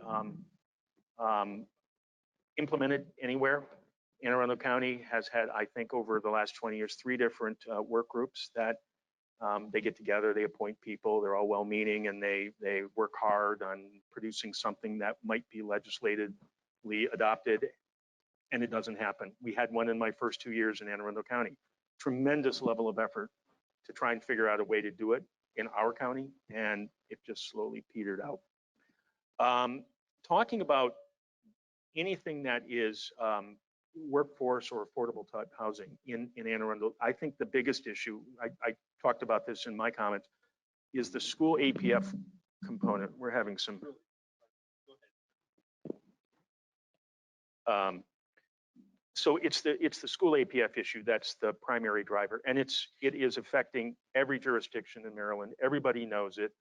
implemented anywhere. Anne Arundel County has had, I think, over the last 20 years, 3 different work groups that they get together, they appoint people, they're all well-meaning, and they work hard on producing something that might be legislatively adopted, and it doesn't happen. We had one in my first 2 years in Anne Arundel County. Tremendous level of effort to try and figure out a way to do it in our county, and it just slowly petered out. Talking about anything that is workforce or affordable type housing in Anne Arundel, I think the biggest issue, I talked about this in my comments, is the school APF component. We're having some. So it's the school APF issue that's the primary driver, and it is affecting every jurisdiction in Maryland. Everybody knows it.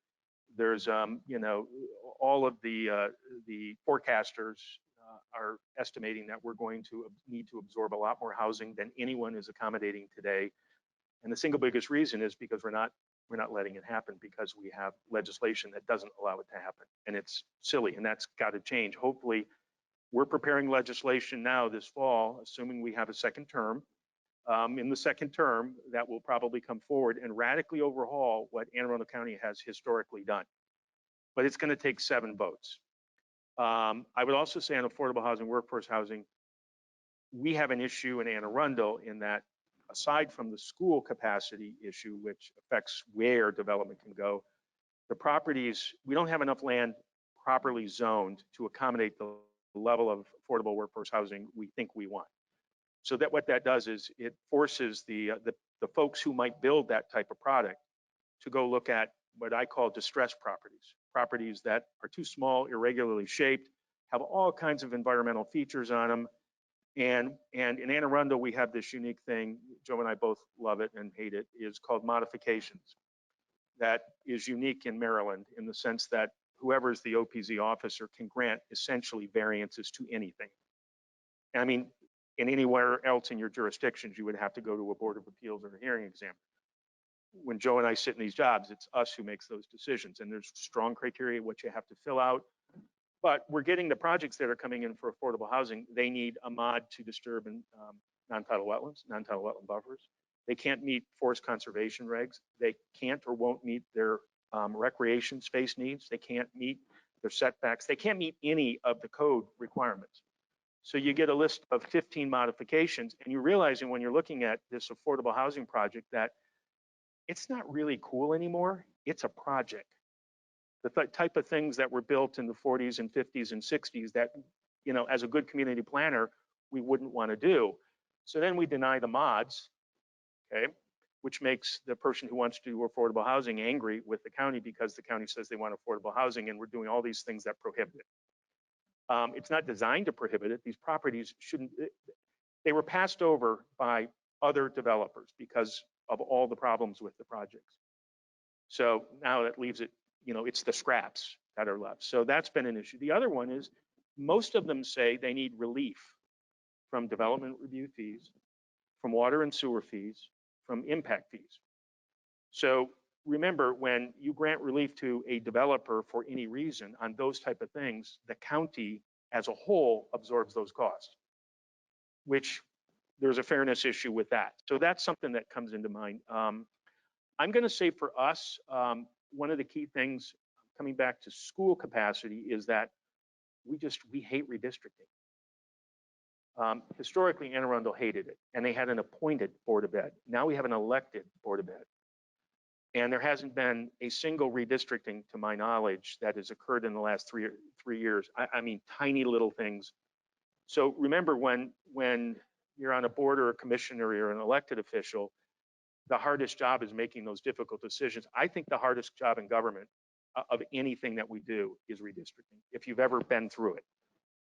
There's all of the forecasters are estimating that we're going to need to absorb a lot more housing than anyone is accommodating today. And the single biggest reason is because we're not letting it happen because we have legislation that doesn't allow it to happen. And it's silly, and that's got to change. Hopefully, we're preparing legislation now this fall, assuming we have a second term. In the second term, that will probably come forward and radically overhaul what Anne Arundel County has historically done. But it's going to take 7 votes. I would also say on affordable housing, workforce housing, we have an issue in Anne Arundel in that aside from the school capacity issue, which affects where development can go, the properties, we don't have enough land properly zoned to accommodate the level of affordable workforce housing we think we want. So that what that does is it forces the folks who might build that type of product to go look at what I call distressed properties that are too small, irregularly shaped, have all kinds of environmental features on them. And in Anne Arundel, we have this unique thing, Joe and I both love it and hate it, is called modifications. That is unique in Maryland in the sense that whoever is the OPZ officer can grant essentially variances to anything. I mean, in anywhere else in your jurisdictions, you would have to go to a board of appeals or a hearing exam. When Joe and I sit in these jobs, it's us who makes those decisions. And there's strong criteria what you have to fill out. But we're getting the projects that are coming in for affordable housing. They need a mod to disturb non-tidal wetlands, non-tidal wetland buffers. They can't meet forest conservation regs. They can't or won't meet their recreation space needs. They can't meet their setbacks. They can't meet any of the code requirements. So you get a list of 15 modifications, and you're realizing when you're looking at this affordable housing project that it's not really cool anymore. It's a project. The type of things that were built in the 40s and 50s and 60s that, you know, as a good community planner, we wouldn't want to do. So then we deny the mods, okay, which makes the person who wants to do affordable housing angry with the county because the county says they want affordable housing and we're doing all these things that prohibit it. It's not designed to prohibit it. These properties shouldn't, they were passed over by other developers because of all the problems with the projects. So now that leaves it, you know, it's the scraps that are left. So that's been an issue. The other one is most of them say they need relief from development review fees, from water and sewer fees, from impact fees. So remember, when you grant relief to a developer for any reason on those type of things, the county as a whole absorbs those costs, which there's a fairness issue with that. So that's something that comes into mind. I'm going to say for us, one of the key things coming back to school capacity is that we hate redistricting. Historically, Anne Arundel hated it, and they had an appointed Board of Ed. Now we have an elected Board of Ed. And there hasn't been a single redistricting, to my knowledge, that has occurred in the last three years. I mean, tiny little things. So remember, when you're on a board or a commission or you're an elected official, the hardest job is making those difficult decisions. I think the hardest job in government of anything that we do is redistricting, if you've ever been through it.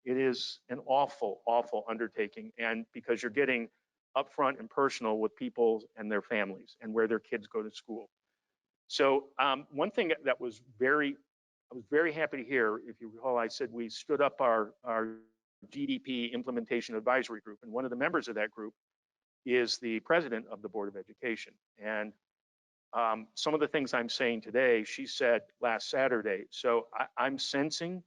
It is an awful, awful undertaking. And because you're getting upfront and personal with people and their families and where their kids go to school. So one thing that I was very happy to hear, if you recall, I said we stood up our GDP implementation advisory group. And one of the members of that group is the president of the Board of Education. And some of the things I'm saying today, she said last Saturday. So I'm sensing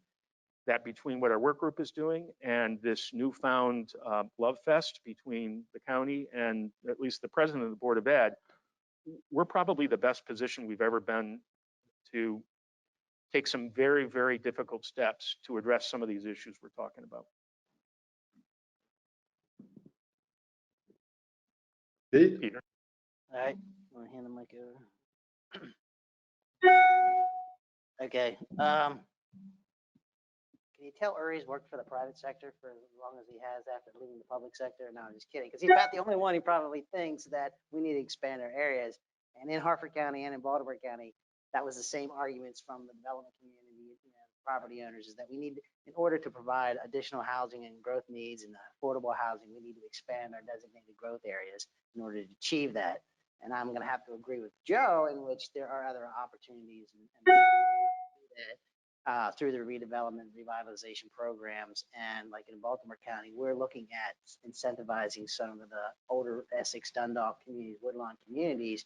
that between what our work group is doing and this newfound love fest between the county and at least the president of the Board of Ed, we're probably the best position we've ever been to take some very, very difficult steps to address some of these issues we're talking about. Pete? Peter. All right, want to hand the mic over? Okay. Can you tell Uri's worked for the private sector for as long as he has after leaving the public sector? No, I'm just kidding. Because he's about the only one who probably thinks that we need to expand our areas. And in Harford County and in Baltimore County, that was the same arguments from the development community, property owners, is that we need, in order to provide additional housing and growth needs and affordable housing, we need to expand our designated growth areas in order to achieve that. And I'm going to have to agree with Joe in which there are other opportunities and do that. through the redevelopment revitalization programs. And like in Baltimore County, we're looking at incentivizing some of the older Essex, Dundalk communities, Woodlawn communities,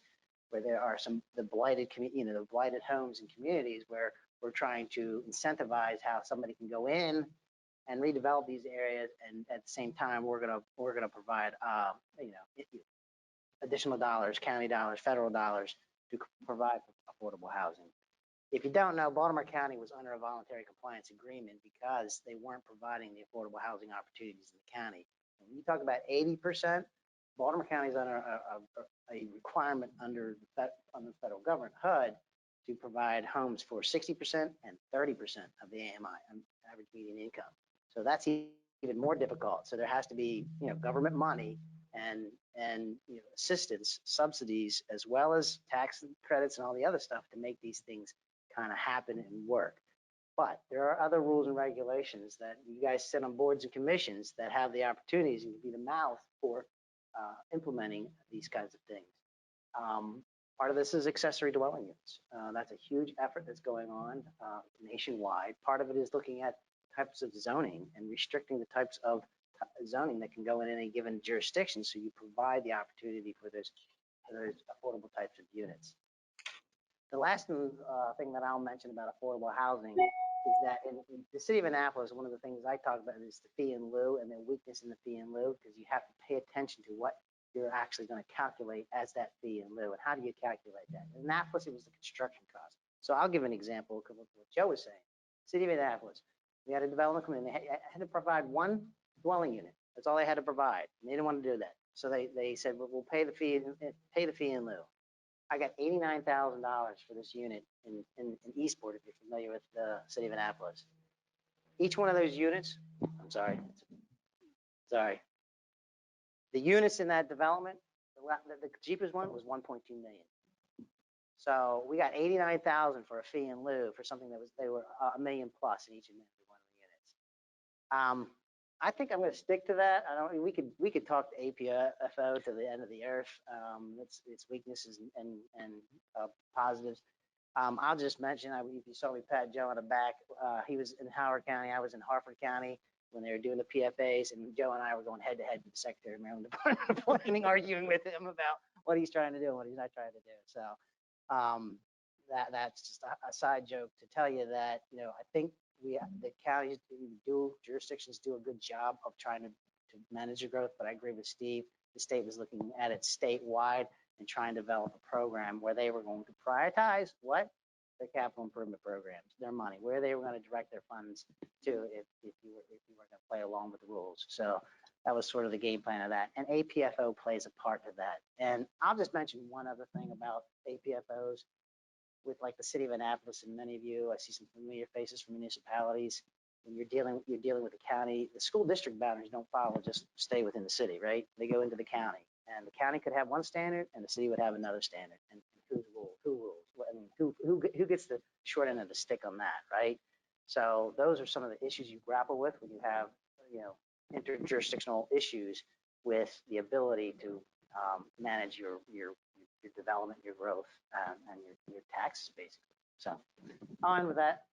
where there are the blighted the blighted homes and communities where we're trying to incentivize how somebody can go in and redevelop these areas, and at the same time, we're gonna provide additional dollars, county dollars, federal dollars to provide affordable housing. If you don't know, Baltimore County was under a voluntary compliance agreement because they weren't providing the affordable housing opportunities in the county. When you talk about 80%, Baltimore County is under a requirement under the federal government HUD to provide homes for 60% and 30% of the AMI, average median income. So that's even more difficult. So there has to be, government money and assistance, subsidies, as well as tax credits and all the other stuff to make these things kind of happen and work. But there are other rules and regulations that you guys sit on boards and commissions that have the opportunities and be the mouth for implementing these kinds of things. Part of this is accessory dwelling units. That's a huge effort that's going on nationwide. Part of it is looking at types of zoning and restricting the types of zoning that can go in any given jurisdiction, so you provide the opportunity for those affordable types of units. The last thing that I'll mention about affordable housing is that in the city of Annapolis, one of the things I talk about is the fee in lieu and the weakness in the fee in lieu, because you have to pay attention to what you're actually going to calculate as that fee in lieu. And how do you calculate that? In Annapolis, it was the construction cost. So I'll give an example of what Joe was saying. City of Annapolis, we had a development come in. They had to provide one dwelling unit. That's all they had to provide. And they didn't want to do that. So they said, well, we'll pay the fee in lieu. I got $89,000 for this unit in Eastport, if you're familiar with the city of Annapolis. Each one of those units, I'm sorry. The units in that development, the cheapest one was 1.2 million. So we got 89,000 for a fee in lieu for something they were $1 million plus in each and every one of the units. I think I'm going to stick to that. We could talk to APFO to the end of the earth. Its weaknesses and positives. I'll just mention, if you saw me pat Joe on the back, he was in Howard County. I was in Harford County when they were doing the PFAs, and Joe and I were going head to head with the Secretary of Maryland Department of Planning, arguing with him about what he's trying to do and what he's not trying to do. So that's just a side joke to tell you that, I think the counties jurisdictions do a good job of trying to manage the growth, but I agree with Steve. The state was looking at it statewide and trying to develop a program where they were going to prioritize their capital improvement programs, their money, where they were going to direct their funds to if you were going to play along with the rules. So that was sort of the game plan of that. And APFO plays a part of that. And I'll just mention one other thing about APFOs. With like the city of Annapolis and many of you, I see some familiar faces from municipalities. When you're dealing with the county, the school district boundaries don't follow, just stay within the city, right? They go into the county, and the county could have one standard and the city would have another standard. And who rules? I mean, who gets the short end of the stick on that, right? So those are some of the issues you grapple with when you have, interjurisdictional issues with the ability to manage your development, your growth, and your taxes, basically. So on with that.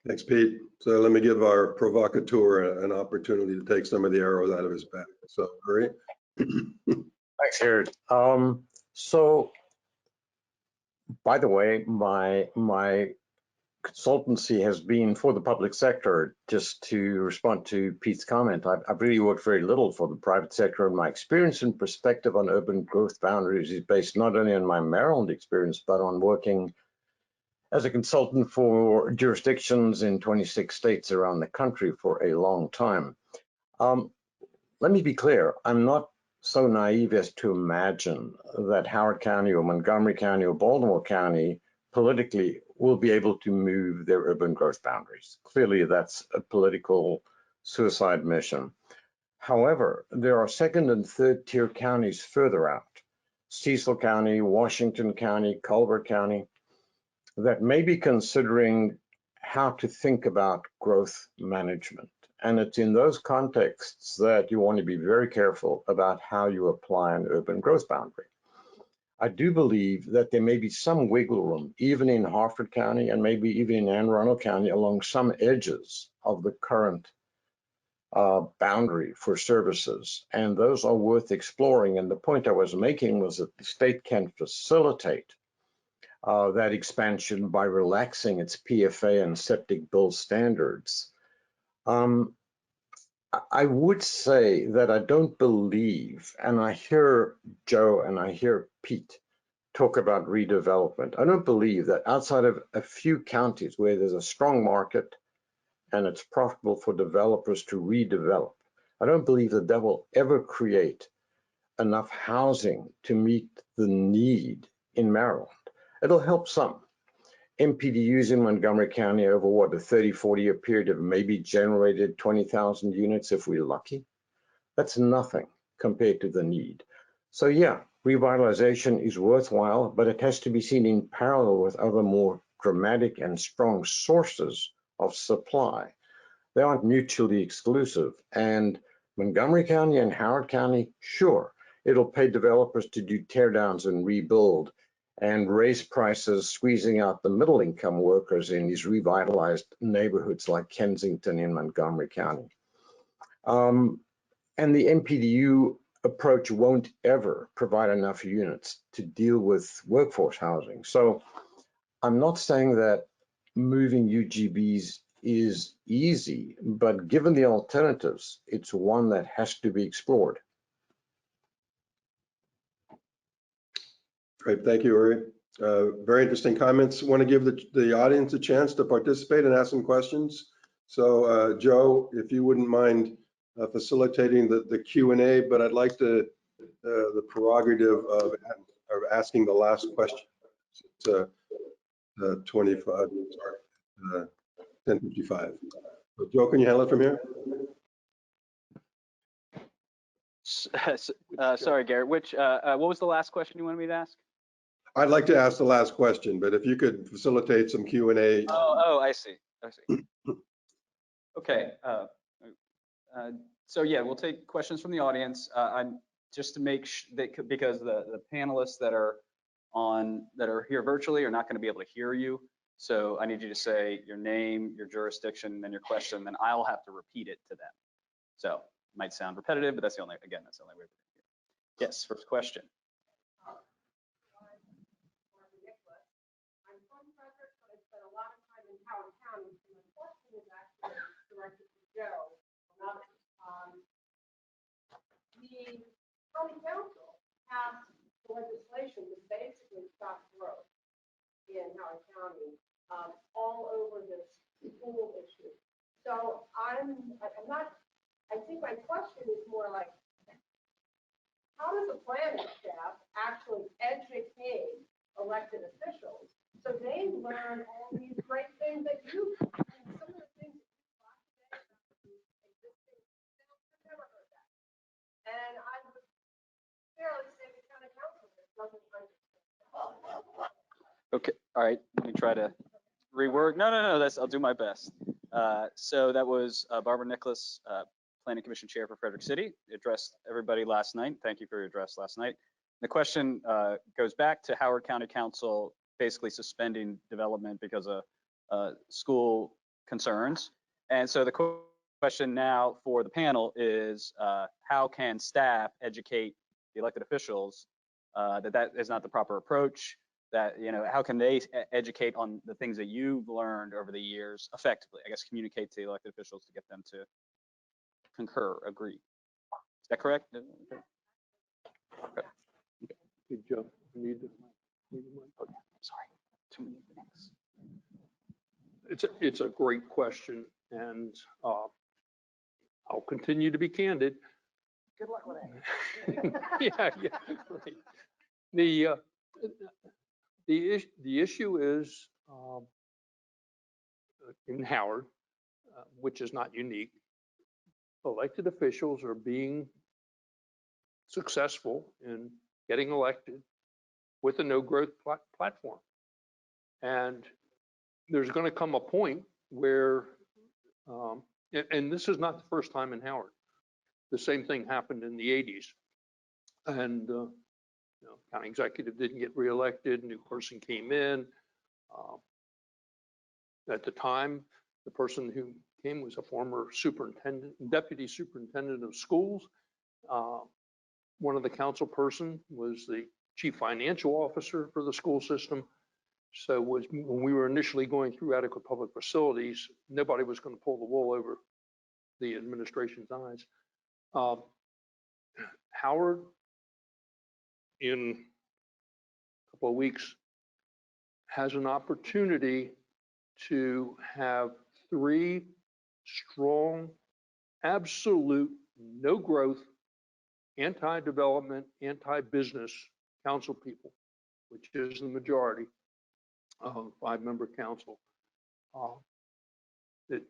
Thanks, Pete. So let me give our provocateur an opportunity to take some of the arrows out of his back. So, Murray. Thanks, Jared. So, by the way, my consultancy has been for the public sector. Just to respond to Pete's comment, I've really worked very little for the private sector, and my experience and perspective on urban growth boundaries is based not only on my Maryland experience, but on working as a consultant for jurisdictions in 26 states around the country for a long time. Let me be clear, I'm not so naive as to imagine that Howard County or Montgomery County or Baltimore County politically will be able to move their urban growth boundaries. Clearly, that's a political suicide mission. However, there are second and third tier counties further out, Cecil County, Washington County, Culver County, that may be considering how to think about growth management. And it's in those contexts that you want to be very careful about how you apply an urban growth boundary. I do believe that there may be some wiggle room, even in Harford County and maybe even in Anne Arundel County, along some edges of the current boundary for services. And those are worth exploring. And the point I was making was that the state can facilitate that expansion by relaxing its PFA and septic bill standards. I would say that I don't believe, and I hear Joe and I hear Pete talk about redevelopment. I don't believe that outside of a few counties where there's a strong market and it's profitable for developers to redevelop, I don't believe that that will ever create enough housing to meet the need in Maryland. It'll help some. MPDUs in Montgomery County over what, a 30, 40-year period have maybe generated 20,000 units if we're lucky. That's nothing compared to the need. So yeah, revitalization is worthwhile, but it has to be seen in parallel with other more dramatic and strong sources of supply. They aren't mutually exclusive. And Montgomery County and Howard County, sure, it'll pay developers to do teardowns and rebuild and raise prices, squeezing out the middle income workers in these revitalized neighborhoods like Kensington in Montgomery County. And the MPDU approach won't ever provide enough units to deal with workforce housing. So I'm not saying that moving UGBs is easy, but given the alternatives, it's one that has to be explored. Great, thank you, Uri. Very interesting comments. Want to give the audience a chance to participate and ask some questions. So Joe, if you wouldn't mind facilitating the Q&A, but I'd like the prerogative of asking the last question. It's 25, sorry, 10:55. So Joe, can you handle it from here? Sorry, Garrett, what was the last question you wanted me to ask? I'd like to ask the last question, but if you could facilitate some Q&A. Oh, I see. Okay. So yeah, we'll take questions from the audience. Just to make that, because the panelists that are here virtually are not going to be able to hear you. So I need you to say your name, your jurisdiction, and your question, then I'll have to repeat it to them. So it might sound repetitive, but that's the only way we're going to hear. Yes, first question. Howard County, and the question is actually directed to Joe. The county council passed legislation that basically stopped growth in Howard County all over this school issue. So I think my question is more like, how does the planning staff actually educate elected officials so they learn all these great things that you, and some of the things that you talked today about the existing, I've never heard that. And I would fairly say the county council doesn't understand. Okay, all right, let me try to reword. No, I'll do my best. So that was Barbara Nicholas, Planning Commission Chair for Frederick City, addressed everybody last night. Thank you for your address last night. The question goes back to Howard County Council basically suspending development because of school concerns. And so the question now for the panel is how can staff educate the elected officials that is not the proper approach, that, how can they educate on the things that you've learned over the years effectively, I guess, communicate to the elected officials to get them to concur, agree. Is that correct? Okay. Hey, Joe, you need to. Oh, yeah, sorry, too many things. It's a great question, and I'll continue to be candid. Good luck with that. Yeah, right. The issue is in Howard, which is not unique. Elected officials are being successful in getting elected with a no growth platform. And there's going to come a point where, and this is not the first time in Howard, the same thing happened in the 80s. And County executive didn't get reelected, new person came in. At the time, the person who came was a former superintendent, deputy superintendent of schools. One of the council person was the chief financial officer for the school system. So when we were initially going through adequate public facilities, nobody was going to pull the wool over the administration's eyes. Howard, in a couple of weeks, has an opportunity to have 3 strong, absolute, no growth, anti-development, anti-business council people, which is the majority of 5-member council.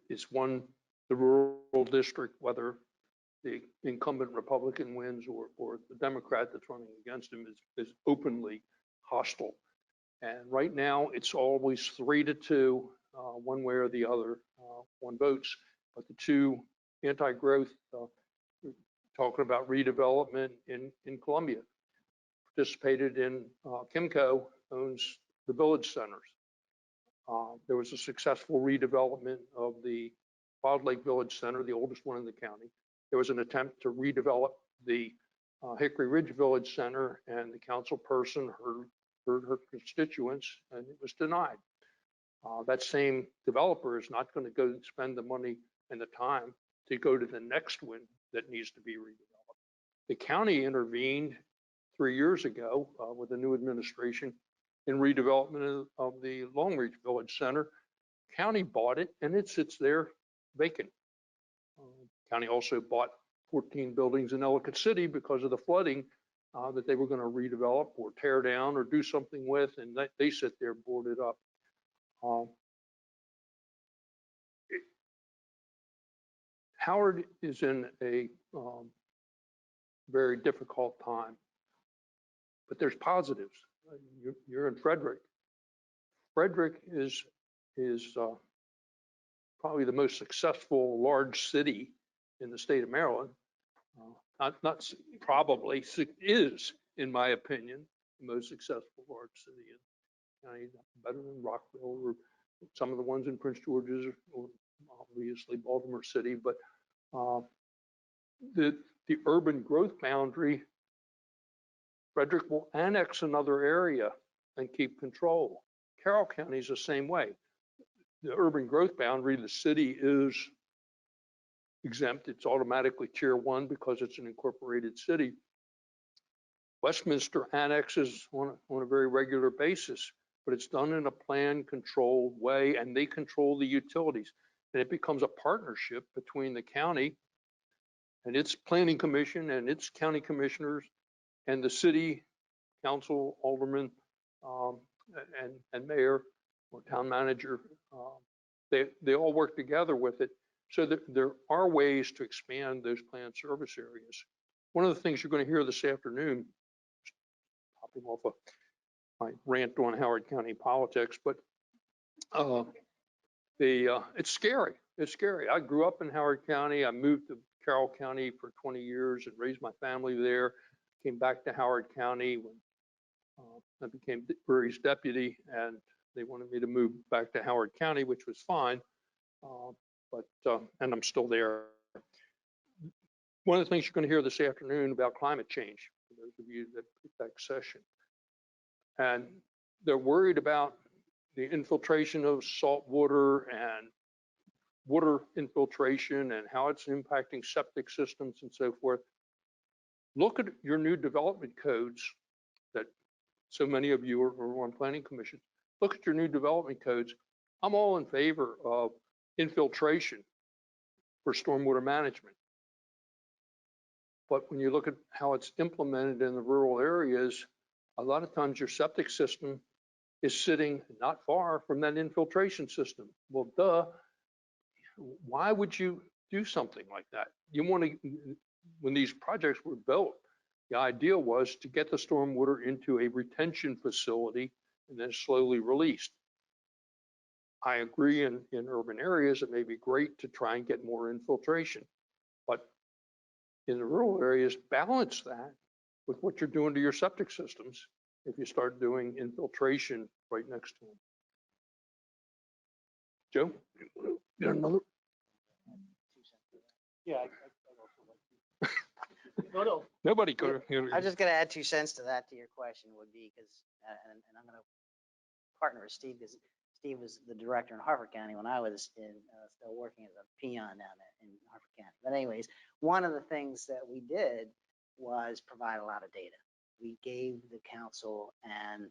It's won the rural district, whether the incumbent Republican wins or the Democrat that's running against him is openly hostile. And right now, it's always 3-2, one way or the other, one votes. But the 2 anti-growth, talking about redevelopment in Columbia, participated in, Kimco owns the village centers. There was a successful redevelopment of the Wild Lake Village Center, the oldest one in the county. There was an attempt to redevelop the Hickory Ridge Village Center, and the council person heard her constituents, and it was denied. That same developer is not going to go and spend the money and the time to go to the next one that needs to be redeveloped. The county intervened 3 years ago with the new administration in redevelopment of the Long Reach Village Center. County bought it, and it sits there vacant. County also bought 14 buildings in Ellicott City because of the flooding that they were going to redevelop or tear down or do something with, and they sit there boarded up. Howard is in a very difficult time, but there's positives. You're in Frederick. Frederick is probably the most successful large city in the state of Maryland. Not probably, is, in my opinion, the most successful large city in the county, better than Rockville or some of the ones in Prince George's, or obviously Baltimore City. But the urban growth boundary, Frederick will annex another area and keep control. Carroll County is the same way. The urban growth boundary, the city is exempt. It's automatically tier 1 because it's an incorporated city. Westminster annexes on a very regular basis, but it's done in a plan controlled way, and they control the utilities. And it becomes a partnership between the county and its planning commission and its county commissioners and the city council, alderman, and mayor or town manager. They all work together with it, so that there are ways to expand those planned service areas. One of the things you're going to hear this afternoon, popping off of my rant on Howard County politics, but it's scary. It's scary. I grew up in Howard County. I moved to Carroll County for 20 years and raised my family there. Came back to Howard County when I became Brewery's deputy, and they wanted me to move back to Howard County, which was fine. And I'm still there. One of the things you're going to hear this afternoon about climate change, for those of you that picked that session, and they're worried about the infiltration of salt water and water infiltration and how it's impacting septic systems and so forth. Look at your new development codes that so many of you are on planning commissions. Look at your new development codes. I'm all in favor of infiltration for stormwater management. But when you look at how it's implemented in the rural areas, a lot of times your septic system is sitting not far from that infiltration system. Well, duh, why would you do something like that? You want to, when these projects were built, the idea was to get the stormwater into a retention facility and then slowly released. I agree in urban areas, it may be great to try and get more infiltration, but in the rural areas, balance that with what you're doing to your septic systems if you start doing infiltration right next to them. Joe? Got another? Yeah. No. Nobody could. I was just gonna add 2 cents to that, to your question would be, because, and I'm gonna partner with Steve, because Steve was the director in Harford County when I was still working as a peon down there in Harford County. But anyways, one of the things that we did was provide a lot of data. We gave the council and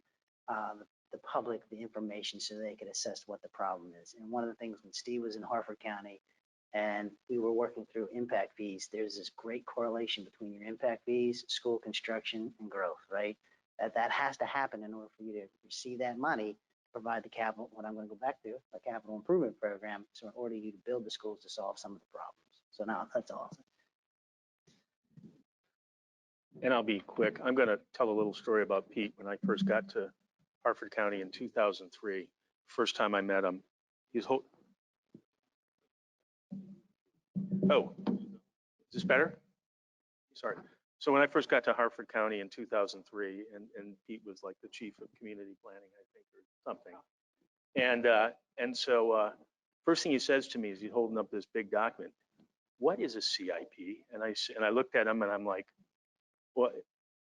the public the information so they could assess what the problem is. And one of the things when Steve was in Harford County and we were working through impact fees, there's this great correlation between your impact fees, school construction, and growth, right? That has to happen in order for you to receive that money, provide the capital, what I'm going to go back to, a capital improvement program, so in order you to build the schools to solve some of the problems. So now that's awesome. And I'll be quick. I'm going to tell a little story about Pete. When I first got to Harford County in 2003, first time I met him, he's oh, is this better? Sorry. So when I first got to Harford County in 2003, and Pete was like the chief of community planning, I think, or something. And so first thing he says to me is he's holding up this big document. What is a CIP? And I looked at him and I'm like, well,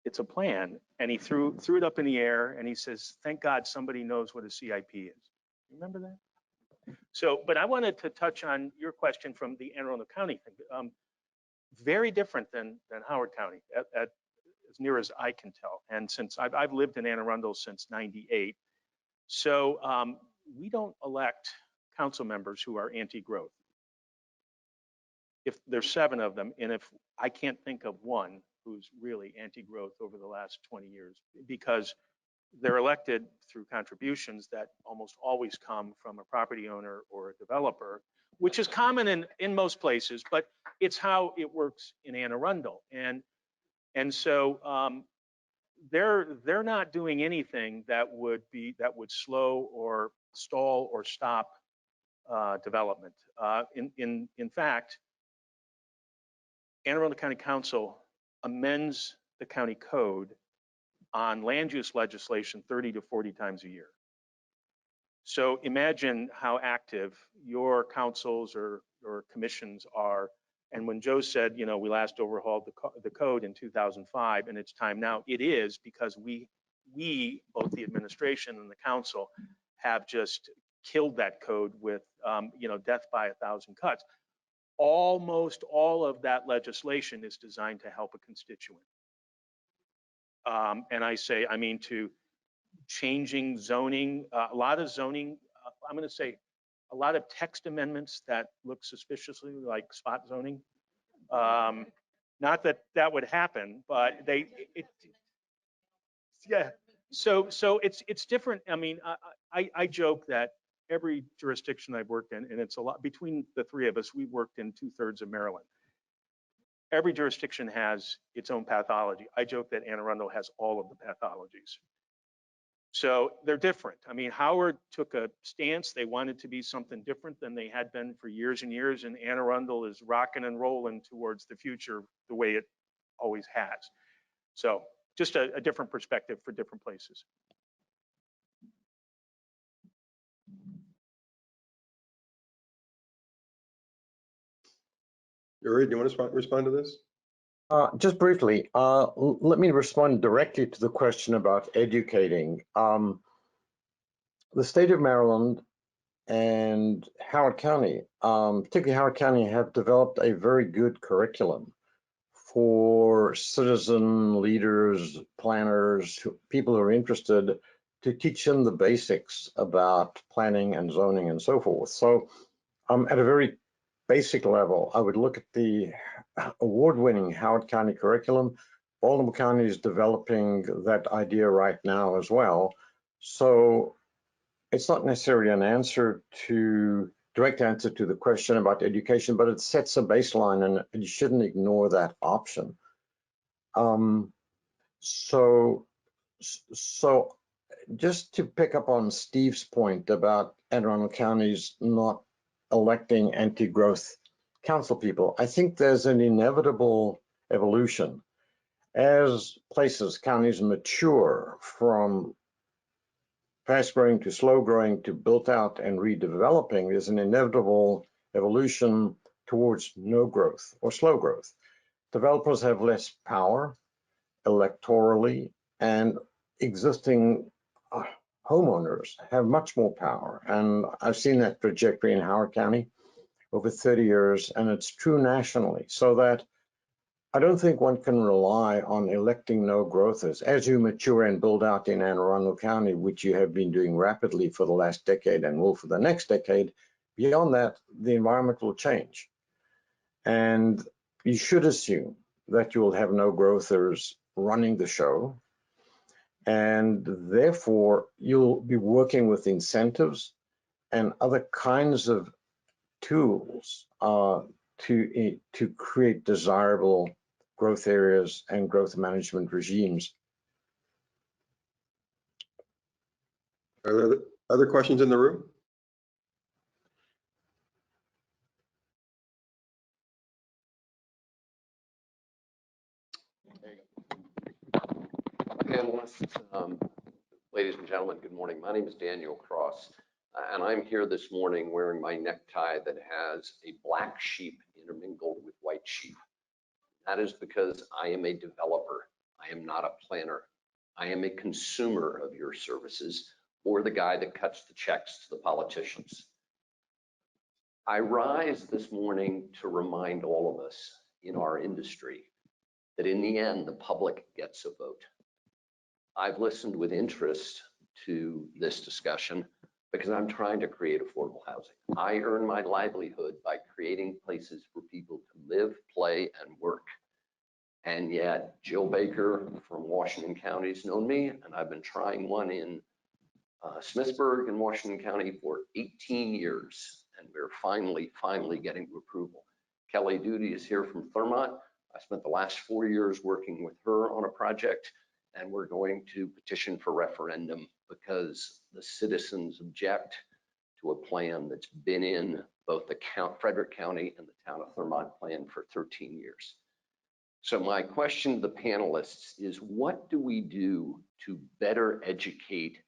it's a plan. And he threw it up in the air and he says, thank God somebody knows what a CIP is. Remember that? So, but I wanted to touch on your question from the Anne Arundel County thing. Very different than Howard County, as near as I can tell. And since I've lived in Anne Arundel since '98, so we don't elect council members who are anti-growth. If there's 7 of them, and if I can't think of one who's really anti-growth over the last 20 years, because they're elected through contributions that almost always come from a property owner or a developer, which is common in most places, but it's how it works in Anne Arundel. And so they're not doing anything that would slow or stall or stop development. In fact, Anne Arundel County Council amends the county code on land use legislation 30 to 40 times a year. So imagine how active your councils or commissions are. And when Joe said, you know, we last overhauled the code in 2005 and it's time now, it is because we, both the administration and the council, have just killed that code with, you know, death by 1,000 cuts. Almost all of that legislation is designed to help a constituent. And I mean to changing zoning, a lot of zoning, I'm going to say a lot of text amendments that look suspiciously like spot zoning. Not that that would happen, but yeah. So it's different. I mean, I joke that every jurisdiction I've worked in, and it's a lot, between the 3 of us, we've worked in 2/3 of Maryland. Every jurisdiction has its own pathology. I joke that Anne Arundel has all of the pathologies. So they're different. I mean, Howard took a stance. They wanted to be something different than they had been for years and years. And Anne Arundel is rocking and rolling towards the future the way it always has. So just a different perspective for different places. Yuri, do you want to respond to this? Just briefly, let me respond directly to the question about educating. The state of Maryland and Howard County, particularly Howard County, have developed a very good curriculum for citizen leaders, planners, people who are interested, to teach them the basics about planning and zoning and so forth. So at a very basic level, I would look at the award-winning Howard County curriculum. Baltimore County is developing that idea right now as well. So it's not necessarily an direct answer to the question about education, but it sets a baseline and you shouldn't ignore that option. So just to pick up on Steve's point about Anne Arundel counties not electing anti-growth council people, I think there's an inevitable evolution. As places, counties mature from fast growing to slow growing to built out and redeveloping, there's an inevitable evolution towards no growth or slow growth. Developers have less power electorally, and existing homeowners have much more power. And I've seen that trajectory in Howard County over 30 years, and it's true nationally. So that I don't think one can rely on electing no growthers. As you mature and build out in Anne Arundel County, which you have been doing rapidly for the last decade and will for the next decade, beyond that, the environment will change. And you should assume that you will have no growthers running the show. And therefore, you'll be working with incentives and other kinds of tools to create desirable growth areas and growth management regimes. Are there other questions in the room? Panelists, ladies and gentlemen, good morning. My name is Daniel Cross, and I'm here this morning wearing my necktie that has a black sheep intermingled with white sheep. That is because I am a developer. I am not a planner. I am a consumer of your services, or the guy that cuts the checks to the politicians. I rise this morning to remind all of us in our industry that in the end, the public gets a vote. I've listened with interest to this discussion because I'm trying to create affordable housing. I earn my livelihood by creating places for people to live, play, and work. And yet Jill Baker from Washington County has known me, and I've been trying one in Smithsburg in Washington County for 18 years, and we're finally getting to approval. Kelly Duty is here from Thurmont. I spent the last 4 years working with her on a project, and we're going to petition for referendum because the citizens object to a plan that's been in both the Frederick County and the town of Thurmont plan for 13 years. So my question to the panelists is, what do we do to better educate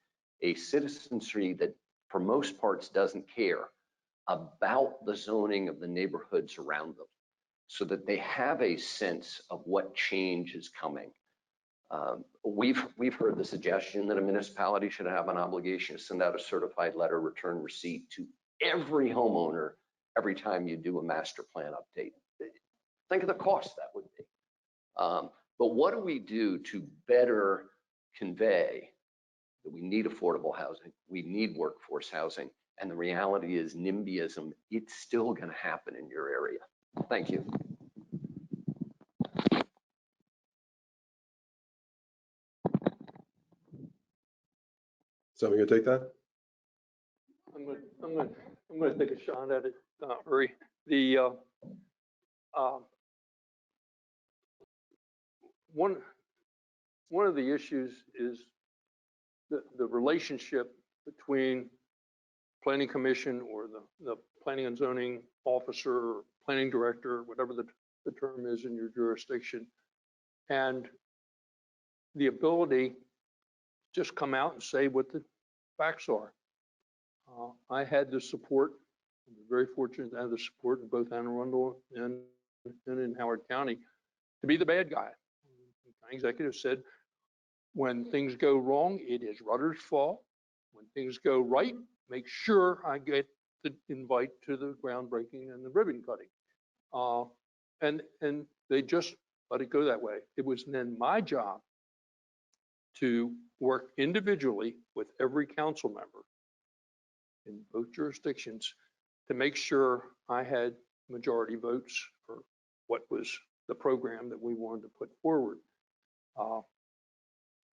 a citizenry that for most parts doesn't care about the zoning of the neighborhoods around them, so that they have a sense of what change is coming? We've heard the suggestion that a municipality should have an obligation to send out a certified letter return receipt to every homeowner every time you do a master plan update. Think of the cost that would be. But what do we do to better convey that we need affordable housing, we need workforce housing, and the reality is NIMBYism, it's still going to happen in your area. Thank you. Somebody gonna take that? I'm gonna take a shot at it, Uri. One of the issues is the relationship between planning commission or the planning and zoning officer or planning director, whatever the term is in your jurisdiction, and the ability to just come out and say what the facts are. I had the support, I'm very fortunate to have the support in both Anne Arundel and in Howard County to be the bad guy. The executive said, when things go wrong, it is Rutter's fault. When things go right, make sure I get the invite to the groundbreaking and the ribbon cutting. And they just let it go that way. It was then my job to work individually with every council member in both jurisdictions to make sure I had majority votes for what was the program that we wanted to put forward. Anne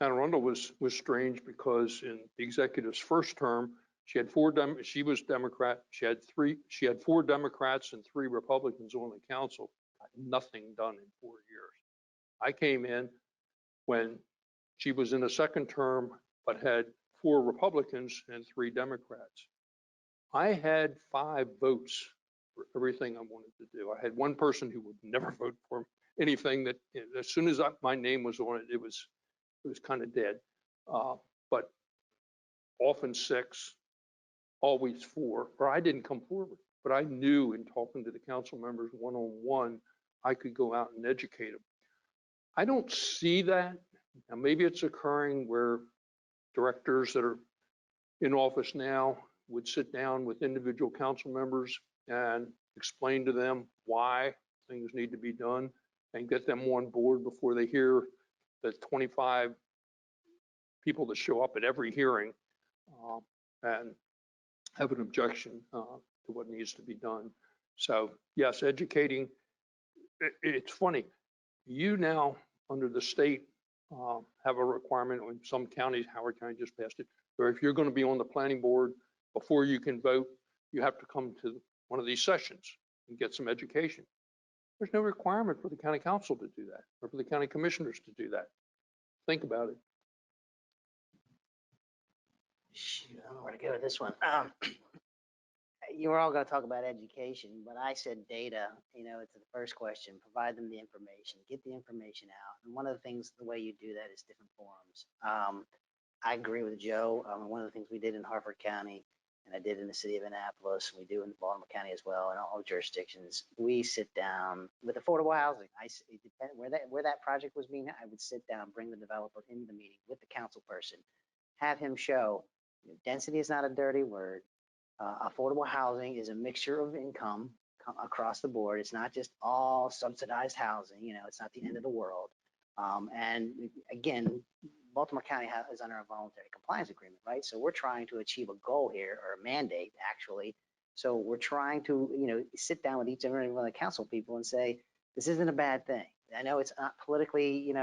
Arundel was strange because in the executive's first term, she was Democrat. She had 4 Democrats and 3 Republicans on the council. Got nothing done in 4 years. I came in when she was in a second term, but had 4 Republicans and 3 Democrats. I had 5 votes for everything I wanted to do. I had one person who would never vote for anything that, as soon as my name was on it, it was kind of dead. But often 6, always 4, or I didn't come forward, but I knew in talking to the council members one-on-one, I could go out and educate them. I don't see that. Now, maybe it's occurring where directors that are in office now would sit down with individual council members and explain to them why things need to be done and get them on board before they hear the 25 people that show up at every hearing and have an objection to what needs to be done. So yes, educating. It's funny, you now under the state have a requirement in some counties, Howard County just passed it, where if you're going to be on the planning board, before you can vote, you have to come to one of these sessions and get some education. There's no requirement for the county council to do that, or for the county commissioners to do that. Think about it. Shoot, I don't know where to go with this one. You were all going to talk about education, but I said data, to the first question, provide them the information, get the information out. And one of the things, the way you do that is different forums. I agree with Joe. One of the things we did in Harford County, and I did in the city of Annapolis, we do in Baltimore County as well, and all jurisdictions, we sit down with affordable housing. It depends where that project was being, I would sit down, bring the developer into the meeting with the council person, have him show, density is not a dirty word. Affordable housing is a mixture of income across the board. It's not just all subsidized housing. It's not the end of the world. And again, Baltimore County is under a voluntary compliance agreement, right? So we're trying to achieve a goal here, or a mandate, actually. So we're trying to, sit down with each and every one of the council people and say, this isn't a bad thing. I know it's not politically,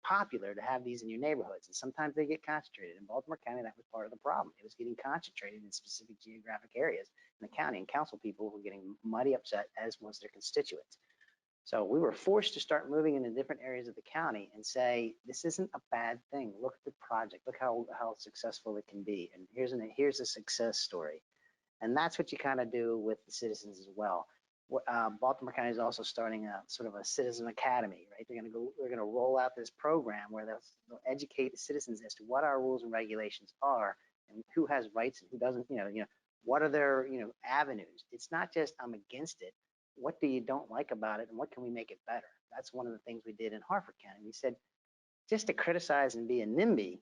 popular to have these in your neighborhoods, and sometimes they get concentrated. In Baltimore County, that was part of the problem. It was getting concentrated in specific geographic areas in the county, and council people were getting mighty upset, as was their constituents. So we were forced to start moving into different areas of the county and say, this isn't a bad thing. Look at the project. Look how successful it can be. And here's a success story. And that's what you kind of do with the citizens as well. Baltimore County is also starting a sort of a citizen academy, right? They're going to roll out this program where they'll educate the citizens as to what our rules and regulations are, and who has rights and who doesn't. What are their avenues? It's not just I'm against it. What do you don't like about it, and what can we make it better? That's one of the things we did in Harford County. We said just to criticize and be a NIMBY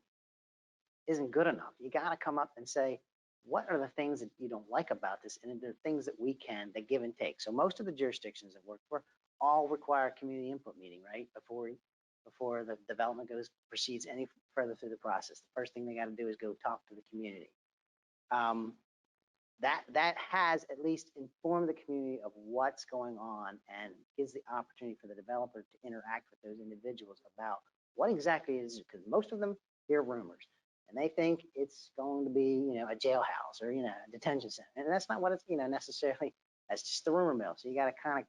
isn't good enough. You got to come up and say, what are the things that you don't like about this? And the things that we can, that give and take. So most of the jurisdictions that work for all require a community input meeting, right? Before the development proceeds any further through the process. The first thing they got to do is go talk to the community. That has at least informed the community of what's going on and gives the opportunity for the developer to interact with those individuals about what exactly it is, because most of them hear rumors. And they think it's going to be, a jailhouse or, a detention center. And that's not what it's, necessarily. That's just the rumor mill. So you got to kind of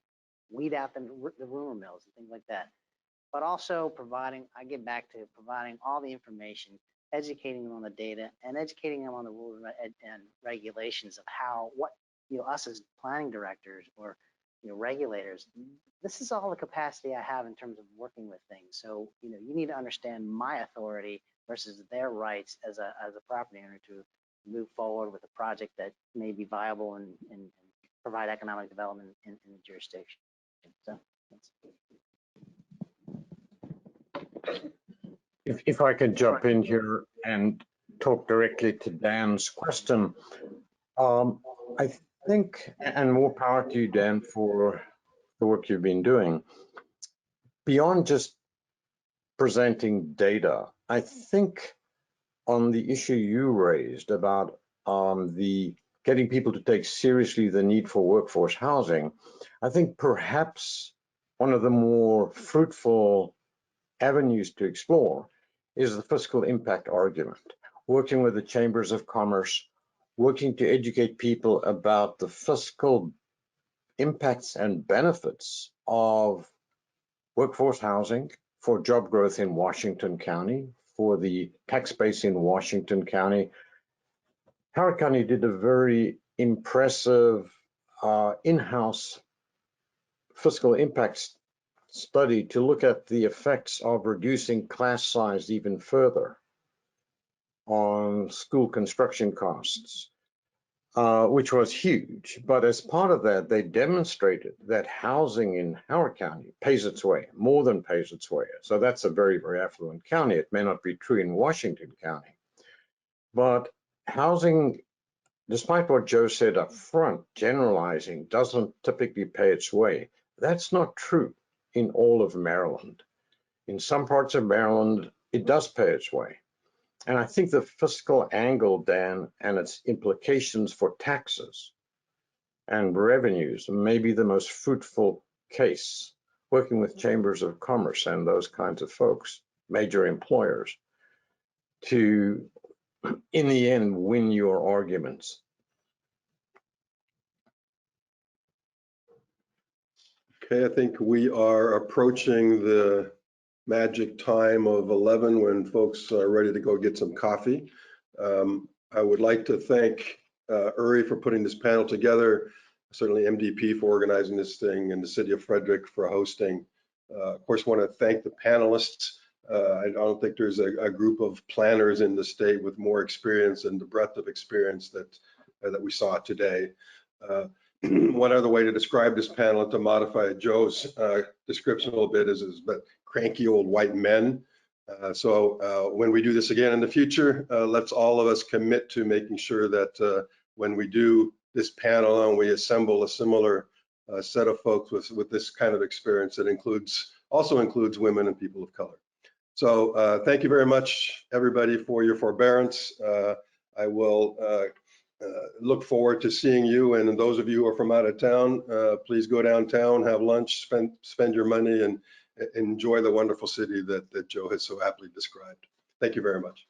weed out the rumor mills and things like that. But also I get back to providing all the information, educating them on the data, and educating them on the rules and regulations of what, us as planning directors or, regulators, this is all the capacity I have in terms of working with things. So, you need to understand my authority versus their rights as a property owner to move forward with a project that may be viable and provide economic development in the jurisdiction. So If I could jump in here and talk directly to Dan's question, I think, and more power to you, Dan, for the work you've been doing. Beyond just presenting data, I think on the issue you raised about the getting people to take seriously the need for workforce housing, I think perhaps one of the more fruitful avenues to explore is the fiscal impact argument, working with the chambers of commerce, working to educate people about the fiscal impacts and benefits of workforce housing for job growth in Washington County, for the tax base in Washington County. Howard County did a very impressive in-house fiscal impact study to look at the effects of reducing class size even further on school construction costs, which was huge. But as part of that, they demonstrated that housing in Howard County pays its way, more than pays its way. So that's a very, very affluent county. It may not be true in Washington County, but housing, despite what Joe said up front, generalizing doesn't typically pay its way. That's not true in all of Maryland. In some parts of Maryland, it does pay its way. And I think the fiscal angle, Dan, and its implications for taxes and revenues may be the most fruitful case, working with chambers of commerce and those kinds of folks, major employers, to, in the end, win your arguments. Okay, I think we are approaching the magic time of 11 when folks are ready to go get some coffee. I would like to thank Uri for putting this panel together, certainly MDP for organizing this thing, and the City of Frederick for hosting. Of course, want to thank the panelists. I don't think there's a group of planners in the state with more experience and the breadth of experience that we saw today. One other way to describe this panel, and to modify Joe's description a little bit, is but cranky old white men. So when we do this again in the future, let's all of us commit to making sure that when we do this panel and we assemble a similar set of folks with this kind of experience that also includes women and people of color. So thank you very much, everybody, for your forbearance. I will look forward to seeing you, and those of you who are from out of town, please go downtown, have lunch, spend your money, and enjoy the wonderful city that Joe has so aptly described. Thank you very much.